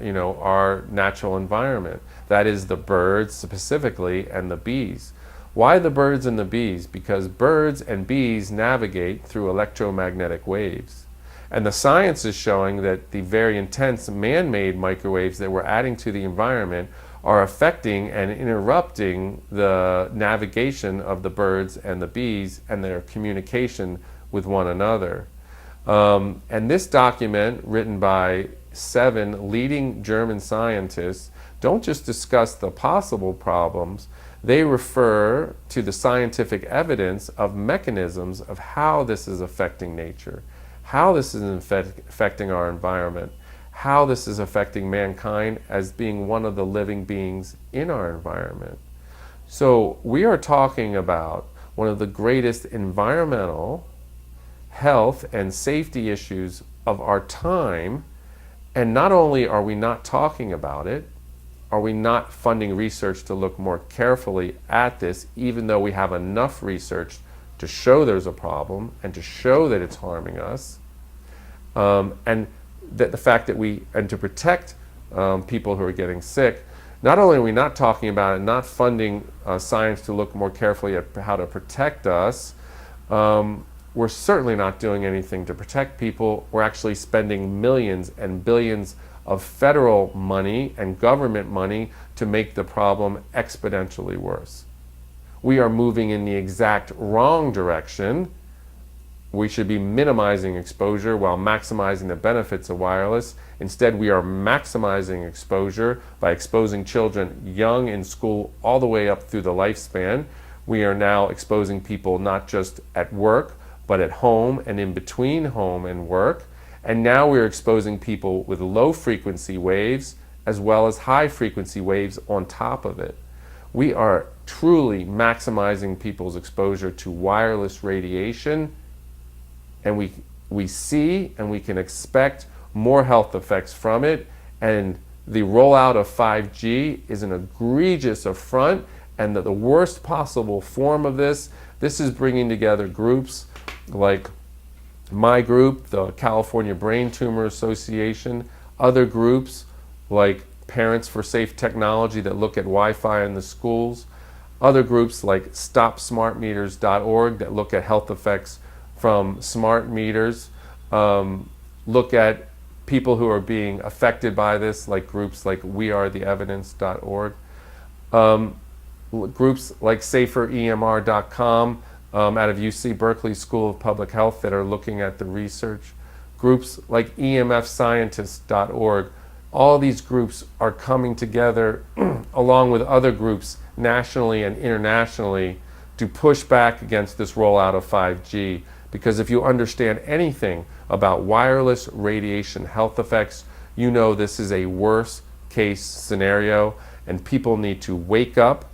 our natural environment. That is the birds specifically and the bees. Why the birds and the bees? Because birds and bees navigate through electromagnetic waves. And the science is showing that the very intense man-made microwaves that we're adding to the environment are affecting and interrupting the navigation of the birds and the bees and their communication with one another. And this document, written by 7 leading German scientists, don't just discuss the possible problems, they refer to the scientific evidence of mechanisms of how this is affecting nature, how this is affecting our environment, how this is affecting mankind as being one of the living beings in our environment. So we are talking about one of the greatest environmental, health, and safety issues of our time, and not only are we not talking about it, are we not funding research to look more carefully at this, even though we have enough research to show there's a problem and to show that it's harming us, and that the fact that and to protect people who are getting sick. Not only are we not talking about it, not funding science to look more carefully at how to protect us, we're certainly not doing anything to protect people. We're actually spending millions and billions of federal money and government money to make the problem exponentially worse. We are moving in the exact wrong direction. We should be minimizing exposure while maximizing the benefits of wireless. Instead, we are maximizing exposure by exposing children young in school all the way up through the lifespan. We are now exposing people not just at work, but at home and in between home and work. And now we're exposing people with low frequency waves as well as high frequency waves on top of it. We are truly maximizing people's exposure to wireless radiation, and we see and we can expect more health effects from it. And the rollout of 5G is an egregious affront and the worst possible form of this. This is bringing together groups like my group, the California Brain Tumor Association, other groups like Parents for Safe Technology that look at Wi-Fi in the schools, other groups like StopSmartMeters.org that look at health effects from smart meters, look at people who are being affected by this, like groups like WeAreTheEvidence.org, groups like SaferEMR.com, out of UC Berkeley School of Public Health that are looking at the research, groups like EMFscientists.org. All these groups are coming together along with other groups nationally and internationally to push back against this rollout of 5G. Because if you understand anything about wireless radiation health effects, you know this is a worst case scenario, and people need to wake up,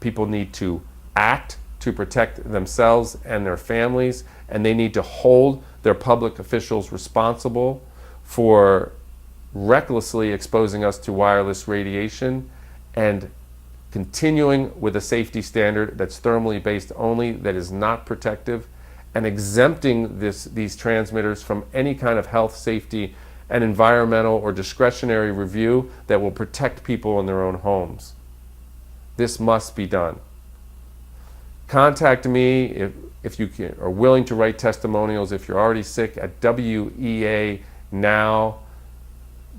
people need to act to protect themselves and their families, and they need to hold their public officials responsible for recklessly exposing us to wireless radiation and continuing with a safety standard that's thermally based only, that is not protective, and exempting these transmitters from any kind of health, safety, and environmental or discretionary review that will protect people in their own homes. This must be done. Contact me if you are willing to write testimonials if you're already sick at WEA Now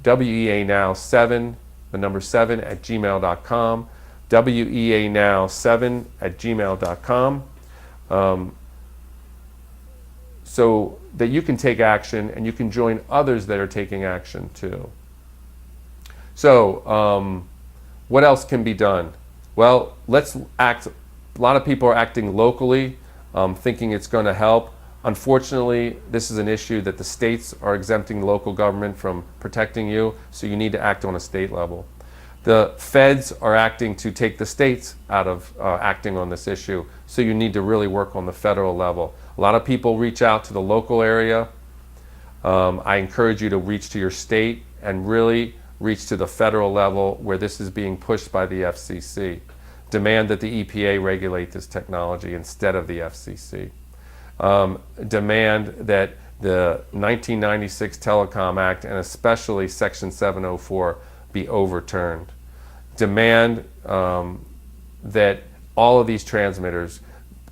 7, the number 7 at gmail.com, WEA Now 7 at gmail.com, so that you can take action and you can join others that are taking action too. So what else can be done? Well, let's act. A lot of people are acting locally, thinking it's going to help. Unfortunately, this is an issue that the states are exempting local government from protecting you, so you need to act on a state level. The feds are acting to take the states out of acting on this issue, so you need to really work on the federal level. A lot of people reach out to the local area. I encourage you to reach to your state and really reach to the federal level where this is being pushed by the FCC. Demand that the EPA regulate this technology instead of the FCC. Demand that the 1996 Telecom Act and especially Section 704 be overturned. Demand that all of these transmitters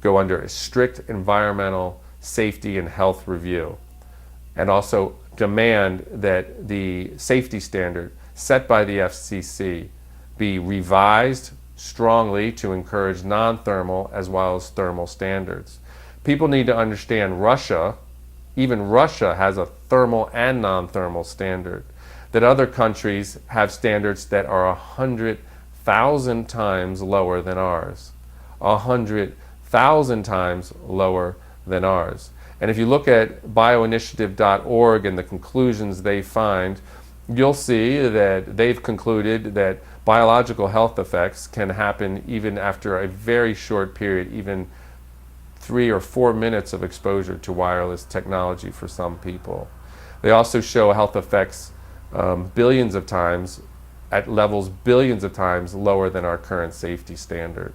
go under a strict environmental safety and health review, and also demand that the safety standard set by the FCC be revised strongly to encourage non-thermal as well as thermal standards. People need to understand even Russia has a thermal and non-thermal standard, that other countries have standards that are 100,000 times lower than ours. 100,000 times lower than ours. And if you look at bioinitiative.org and the conclusions they find, you'll see that they've concluded that biological health effects can happen even after a very short period, even 3 or 4 minutes of exposure to wireless technology for some people. They also show health effects billions of times, at levels billions of times lower than our current safety standard.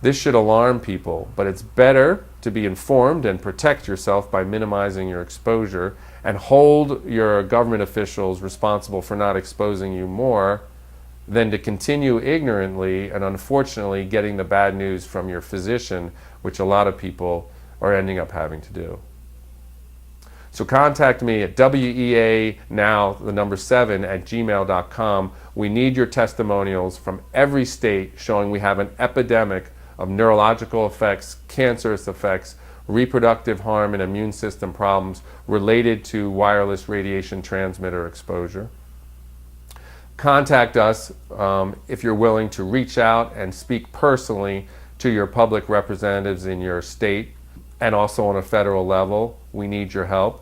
This should alarm people, but it's better to be informed and protect yourself by minimizing your exposure and hold your government officials responsible for not exposing you more than to continue ignorantly and unfortunately getting the bad news from your physician, which a lot of people are ending up having to do. So contact me at WEAnow7@gmail.com. We need your testimonials from every state showing we have an epidemic of neurological effects, cancerous effects, reproductive harm, and immune system problems related to wireless radiation transmitter exposure. Contact us if you're willing to reach out and speak personally to your public representatives in your state and also on a federal level. We need your help.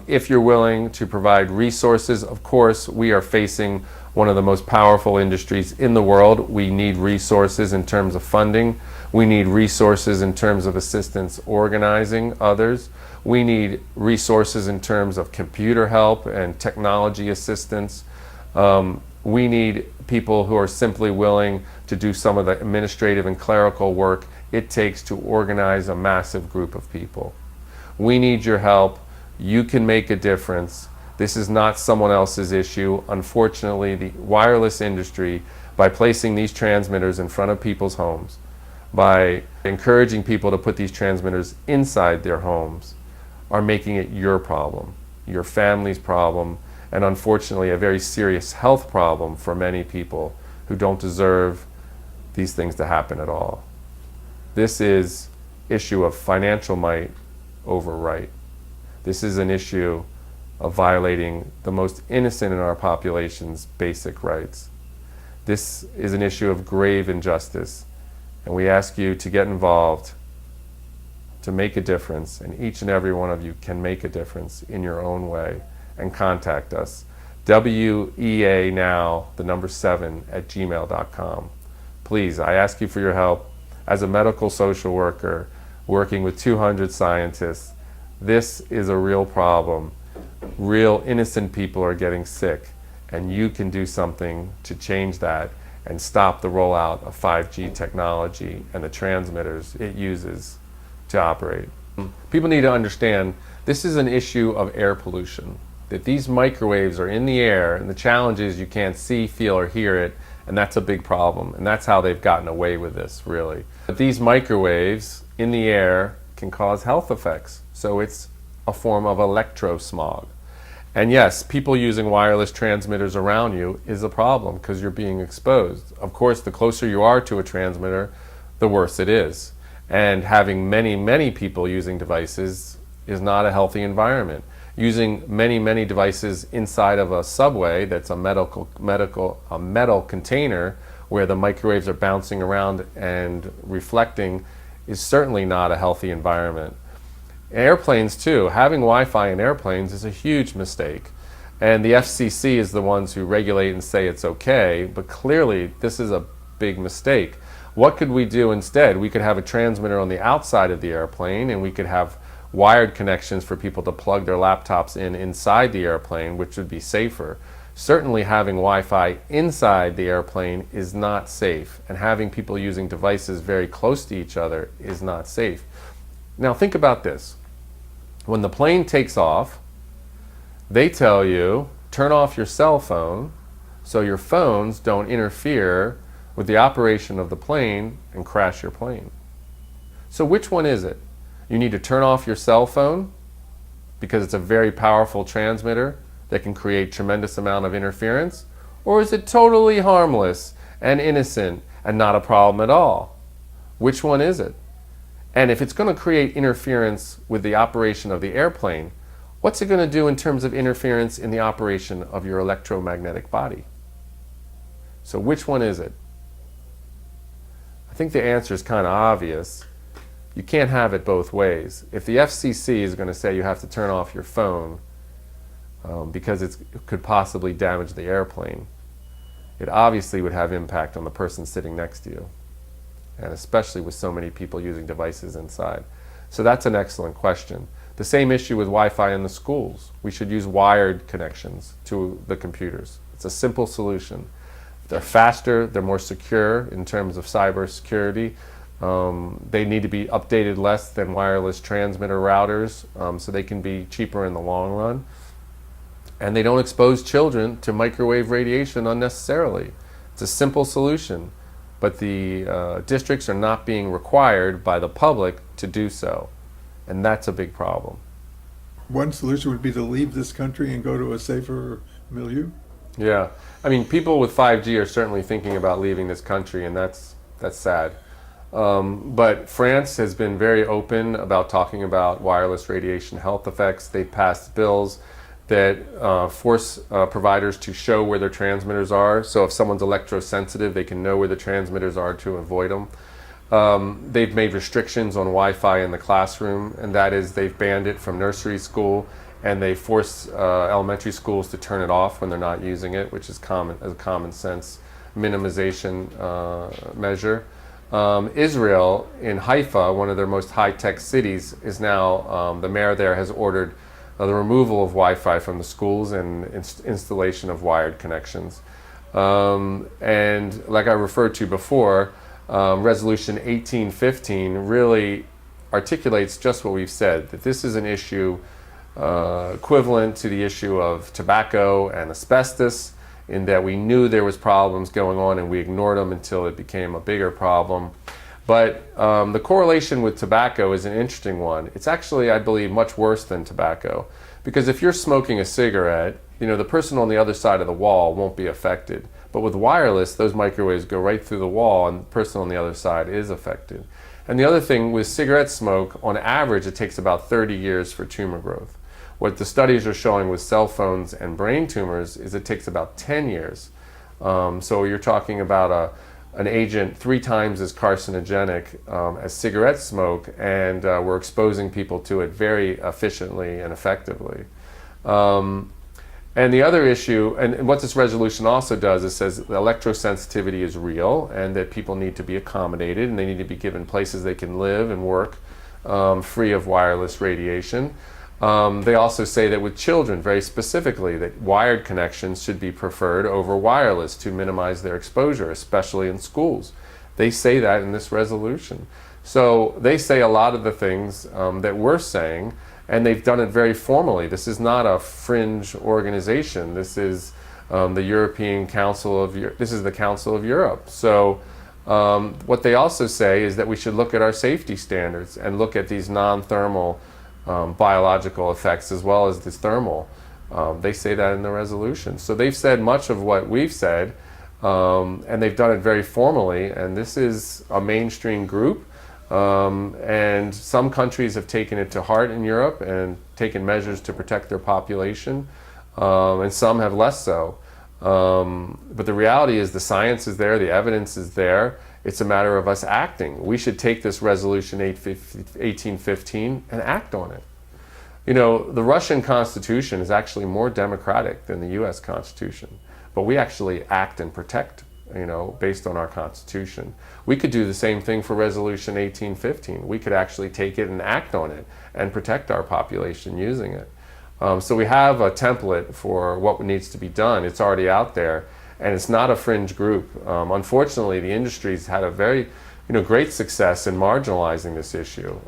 If you're willing to provide resources, of course, we are facing one of the most powerful industries in the world. We need resources in terms of funding. We need resources in terms of assistance organizing others. We need resources in terms of computer help and technology assistance. We need people who are simply willing to do some of the administrative and clerical work it takes to organize a massive group of people. We need your help. You can make a difference. This is not someone else's issue. Unfortunately, the wireless industry, by placing these transmitters in front of people's homes, by encouraging people to put these transmitters inside their homes, are making it your problem, your family's problem, and unfortunately a very serious health problem for many people who don't deserve these things to happen at all. This is an issue of financial might over right. This is an issue of violating the most innocent in our population's basic rights. This is an issue of grave injustice, and we ask you to get involved, to make a difference, and each and every one of you can make a difference in your own way, and contact us. WEAnow7@gmail.com. Please, I ask you for your help. As a medical social worker working with 200 scientists, this is a real problem. Real innocent people are getting sick, and you can do something to change that and stop the rollout of 5G technology and the transmitters it uses to operate. People need to understand this is an issue of air pollution, that these microwaves are in the air, and the challenge is you can't see, feel, or hear it, and that's a big problem, and that's how they've gotten away with this, really. But these microwaves in the air can cause health effects, so it's a form of electrosmog. And yes, people using wireless transmitters around you is a problem because you're being exposed. Of course, the closer you are to a transmitter, the worse it is. And having many, many people using devices is not a healthy environment. Using many, many devices inside of a subway that's a metal container where the microwaves are bouncing around and reflecting is certainly not a healthy environment. Airplanes too, having Wi-Fi in airplanes is a huge mistake. And the FCC is the ones who regulate and say it's okay, but clearly this is a big mistake. What could we do instead? We could have a transmitter on the outside of the airplane, and we could have wired connections for people to plug their laptops in inside the airplane, which would be safer. Certainly having Wi-Fi inside the airplane is not safe, and having people using devices very close to each other is not safe. Now think about this. When the plane takes off, they tell you, turn off your cell phone so your phones don't interfere with the operation of the plane and crash your plane. So which one is it? You need to turn off your cell phone because it's a very powerful transmitter that can create tremendous amount of interference? Or is it totally harmless and innocent and not a problem at all? Which one is it? And if it's going to create interference with the operation of the airplane, what's it going to do in terms of interference in the operation of your electromagnetic body? So which one is it? I think the answer is kind of obvious. You can't have it both ways. If the FCC is going to say you have to turn off your phone because it could possibly damage the airplane, it obviously would have impact on the person sitting next to you, and especially with so many people using devices inside. So that's an excellent question. The same issue with Wi-Fi in the schools. We should use wired connections to the computers. It's a simple solution. They're faster, they're more secure in terms of cyber security. They need to be updated less than wireless transmitter routers, so they can be cheaper in the long run. And they don't expose children to microwave radiation unnecessarily. It's a simple solution, but the districts are not being required by the public to do so, and that's a big problem. One solution would be to leave this country and go to a safer milieu? Yeah, I mean, people with 5G are certainly thinking about leaving this country, and that's sad. But France has been very open about talking about wireless radiation health effects. They've passed bills that force providers to show where their transmitters are. So if someone's electrosensitive, they can know where the transmitters are to avoid them. They've made restrictions on Wi-Fi in the classroom, and that is they've banned it from nursery school, and they force elementary schools to turn it off when they're not using it, which is a common sense minimization measure. Israel, in Haifa, one of their most high-tech cities, is now, the mayor there has ordered the removal of Wi-Fi from the schools and installation of wired connections. And like I referred to before, Resolution 1815 really articulates just what we've said, that this is an issue equivalent to the issue of tobacco and asbestos, in that we knew there was problems going on and we ignored them until it became a bigger problem. But the correlation with tobacco is an interesting one. It's actually, I believe, much worse than tobacco, because if you're smoking a cigarette, you know, the person on the other side of the wall won't be affected. But with wireless, those microwaves go right through the wall and the person on the other side is affected. And the other thing with cigarette smoke, on average, it takes about 30 years for tumor growth. What the studies are showing with cell phones and brain tumors is it takes about 10 years. So you're talking about an agent 3 times as carcinogenic as cigarette smoke, and we're exposing people to it very efficiently and effectively. And the other issue, and what this resolution also does, is says electrosensitivity is real and that people need to be accommodated and they need to be given places they can live and work free of wireless radiation. They also say that with children, very specifically, that wired connections should be preferred over wireless to minimize their exposure, especially in schools. They say that in this resolution. So they say a lot of the things that we're saying, and they've done it very formally. This is not a fringe organization. This is the European Council of this is the Council of Europe. So what they also say is that we should look at our safety standards and look at these non-thermal biological effects as well as this thermal. They say that in the resolution. So they've said much of what we've said, and they've done it very formally, and this is a mainstream group, and some countries have taken it to heart in Europe and taken measures to protect their population, and some have less so. But the reality is the science is there, the evidence is there. It's a matter of us acting. We should take this resolution 1815 and act on it. You know, the Russian Constitution is actually more democratic than the US Constitution, but we actually act and protect, you know, based on our Constitution. We could do the same thing for resolution 1815. We could actually take it and act on it and protect our population using it. So we have a template for what needs to be done. It's already out there. And it's not a fringe group. Unfortunately, the industry's had a very, great success in marginalizing this issue.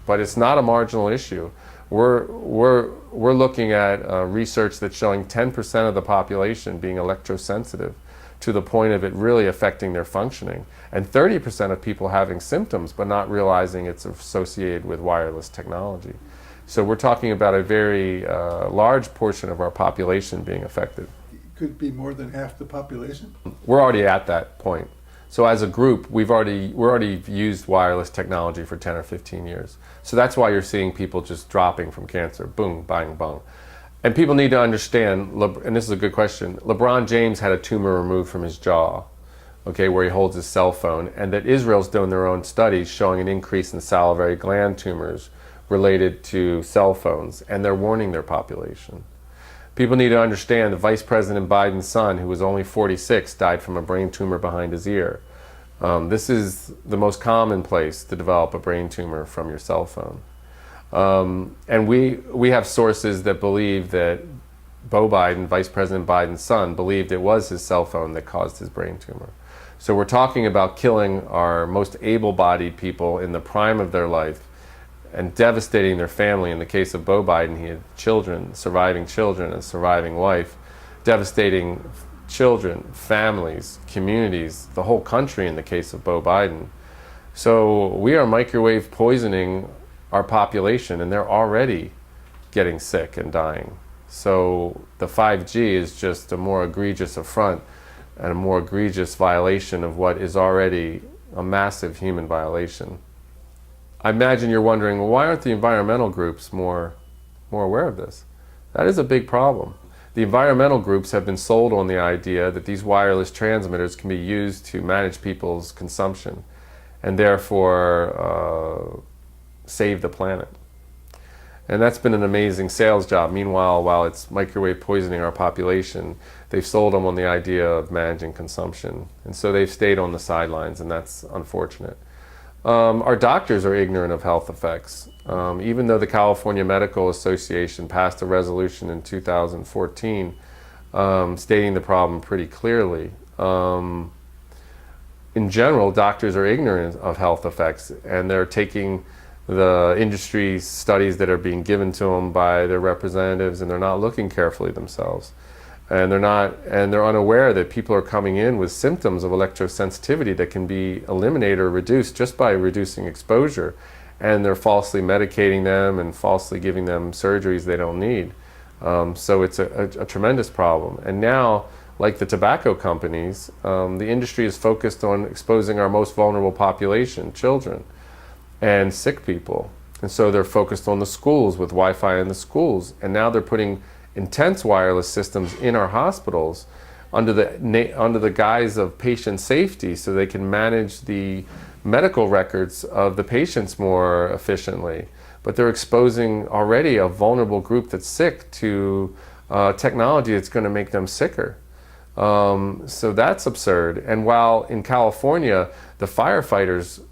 But it's not a marginal issue. we're looking at research that's showing 10% of the population being electrosensitive to the point of it really affecting their functioning, and 30% of people having symptoms but not realizing it's associated with wireless technology. So we're talking about a very large portion of our population being affected. Could it be more than half the population? We're already at that point. So as a group, we're already used wireless technology for 10 or 15 years. So that's why you're seeing people just dropping from cancer, boom, bang, bang. And people need to understand, and this is a good question, LeBron James had a tumor removed from his jaw, okay, where he holds his cell phone, and that Israel's doing their own studies showing an increase in salivary gland tumors related to cell phones, and they're warning their population. People need to understand that Vice President Biden's son, who was only 46, died from a brain tumor behind his ear. This is the most common place to develop a brain tumor from your cell phone. And we have sources that believe that Beau Biden, Vice President Biden's son, believed it was his cell phone that caused his brain tumor. So we're talking about killing our most able-bodied people in the prime of their life and devastating their family. In the case of Beau Biden, he had children, and a surviving wife, devastating children, families, communities, the whole country in the case of Beau Biden. So we are microwave poisoning our population, and they're already getting sick and dying. So the 5G is just a more egregious affront and a more egregious violation of what is already a massive human violation. I imagine you're wondering, well, why aren't the environmental groups more aware of this? That is a big problem. The environmental groups have been sold on the idea that these wireless transmitters can be used to manage people's consumption and therefore save the planet. And that's been an amazing sales job. Meanwhile, while it's microwave poisoning our population, they've sold them on the idea of managing consumption. And so they've stayed on the sidelines, and that's unfortunate. Our doctors are ignorant of health effects. Even though the California Medical Association passed a resolution in 2014 stating the problem pretty clearly, in general, doctors are ignorant of health effects, and they're taking the industry studies that are being given to them by their representatives, and they're not looking carefully themselves. And they're unaware that people are coming in with symptoms of electrosensitivity that can be eliminated or reduced just by reducing exposure. And they're falsely medicating them and falsely giving them surgeries they don't need. So it's a tremendous problem. And now, like the tobacco companies, the industry is focused on exposing our most vulnerable population, children and sick people. And so they're focused on the schools with Wi-Fi in the schools. And now they're putting intense wireless systems in our hospitals under the guise of patient safety, so they can manage the medical records of the patients more efficiently. But they're exposing already a vulnerable group that's sick to technology that's going to make them sicker. So that's absurd. And while in California, the firefighters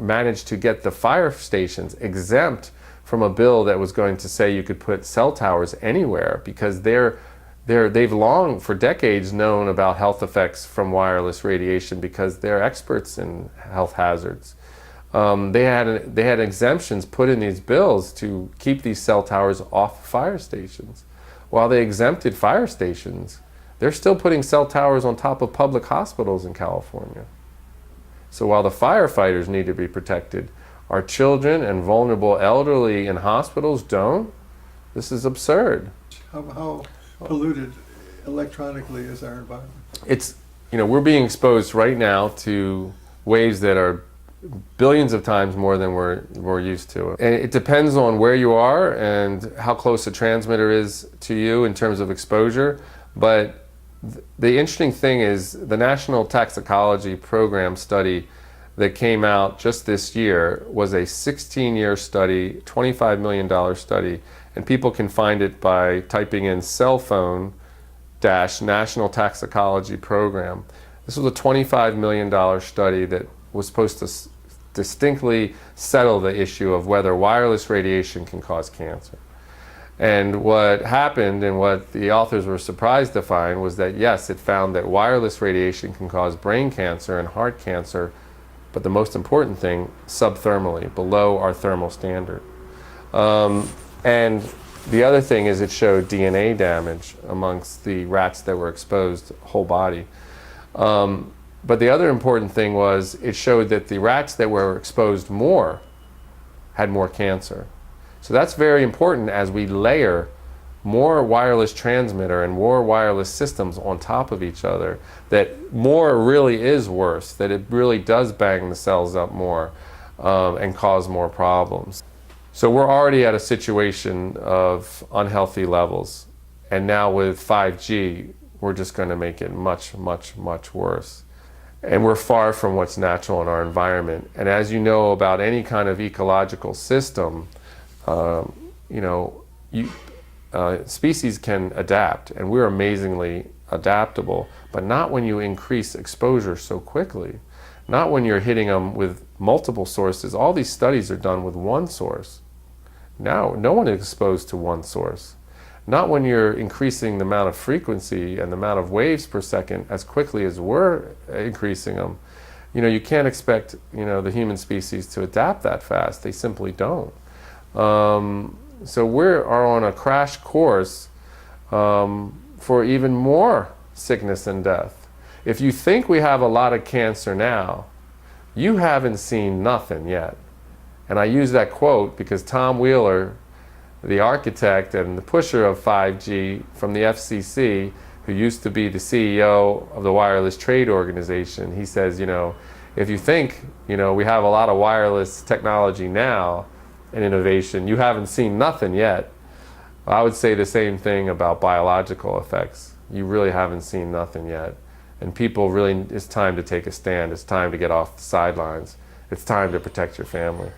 managed to get the fire stations exempt from a bill that was going to say you could put cell towers anywhere, because they've long, for decades, known about health effects from wireless radiation because they're experts in health hazards. They had exemptions put in these bills to keep these cell towers off fire stations. While they exempted fire stations, they're still putting cell towers on top of public hospitals in California. So while the firefighters need to be protected, our children and vulnerable elderly in hospitals don't. This is absurd. How polluted electronically is our environment? It's, we're being exposed right now to waves that are billions of times more than we're used to. And it depends on where you are and how close the transmitter is to you in terms of exposure. But the interesting thing is the National Toxicology Program study that came out just this year was a 16-year study, $25 million study, and people can find it by typing in cell phone National Toxicology Program. This was a $25 million study that was supposed to distinctly settle the issue of whether wireless radiation can cause cancer. And what happened, and what the authors were surprised to find, was that yes, it found that wireless radiation can cause brain cancer and heart cancer, but the most important thing, subthermally, below our thermal standard. And the other thing is it showed DNA damage amongst the rats that were exposed whole body. But the other important thing was it showed that the rats that were exposed more had more cancer. So that's very important as we layer more wireless transmitter and more wireless systems on top of each other, that more really is worse, that it really does bang the cells up more and cause more problems. So we're already at a situation of unhealthy levels, and now with 5G we're just going to make it much, much, much worse. And we're far from what's natural in our environment. And as you know about any kind of ecological system, species can adapt, and we're amazingly adaptable, but not when you increase exposure so quickly. Not when you're hitting them with multiple sources. All these studies are done with one source. Now, no one is exposed to one source. Not when you're increasing the amount of frequency and the amount of waves per second as quickly as we're increasing them. You can't expect, the human species to adapt that fast. They simply don't. So we are on a crash course for even more sickness and death. If you think we have a lot of cancer now, you haven't seen nothing yet. And I use that quote because Tom Wheeler, the architect and the pusher of 5G from the FCC, who used to be the CEO of the Wireless Trade Organization, he says, if you think, we have a lot of wireless technology now and innovation, you haven't seen nothing yet. I would say the same thing about biological effects. You really haven't seen nothing yet. And people really, it's time to take a stand. It's time to get off the sidelines. It's time to protect your family.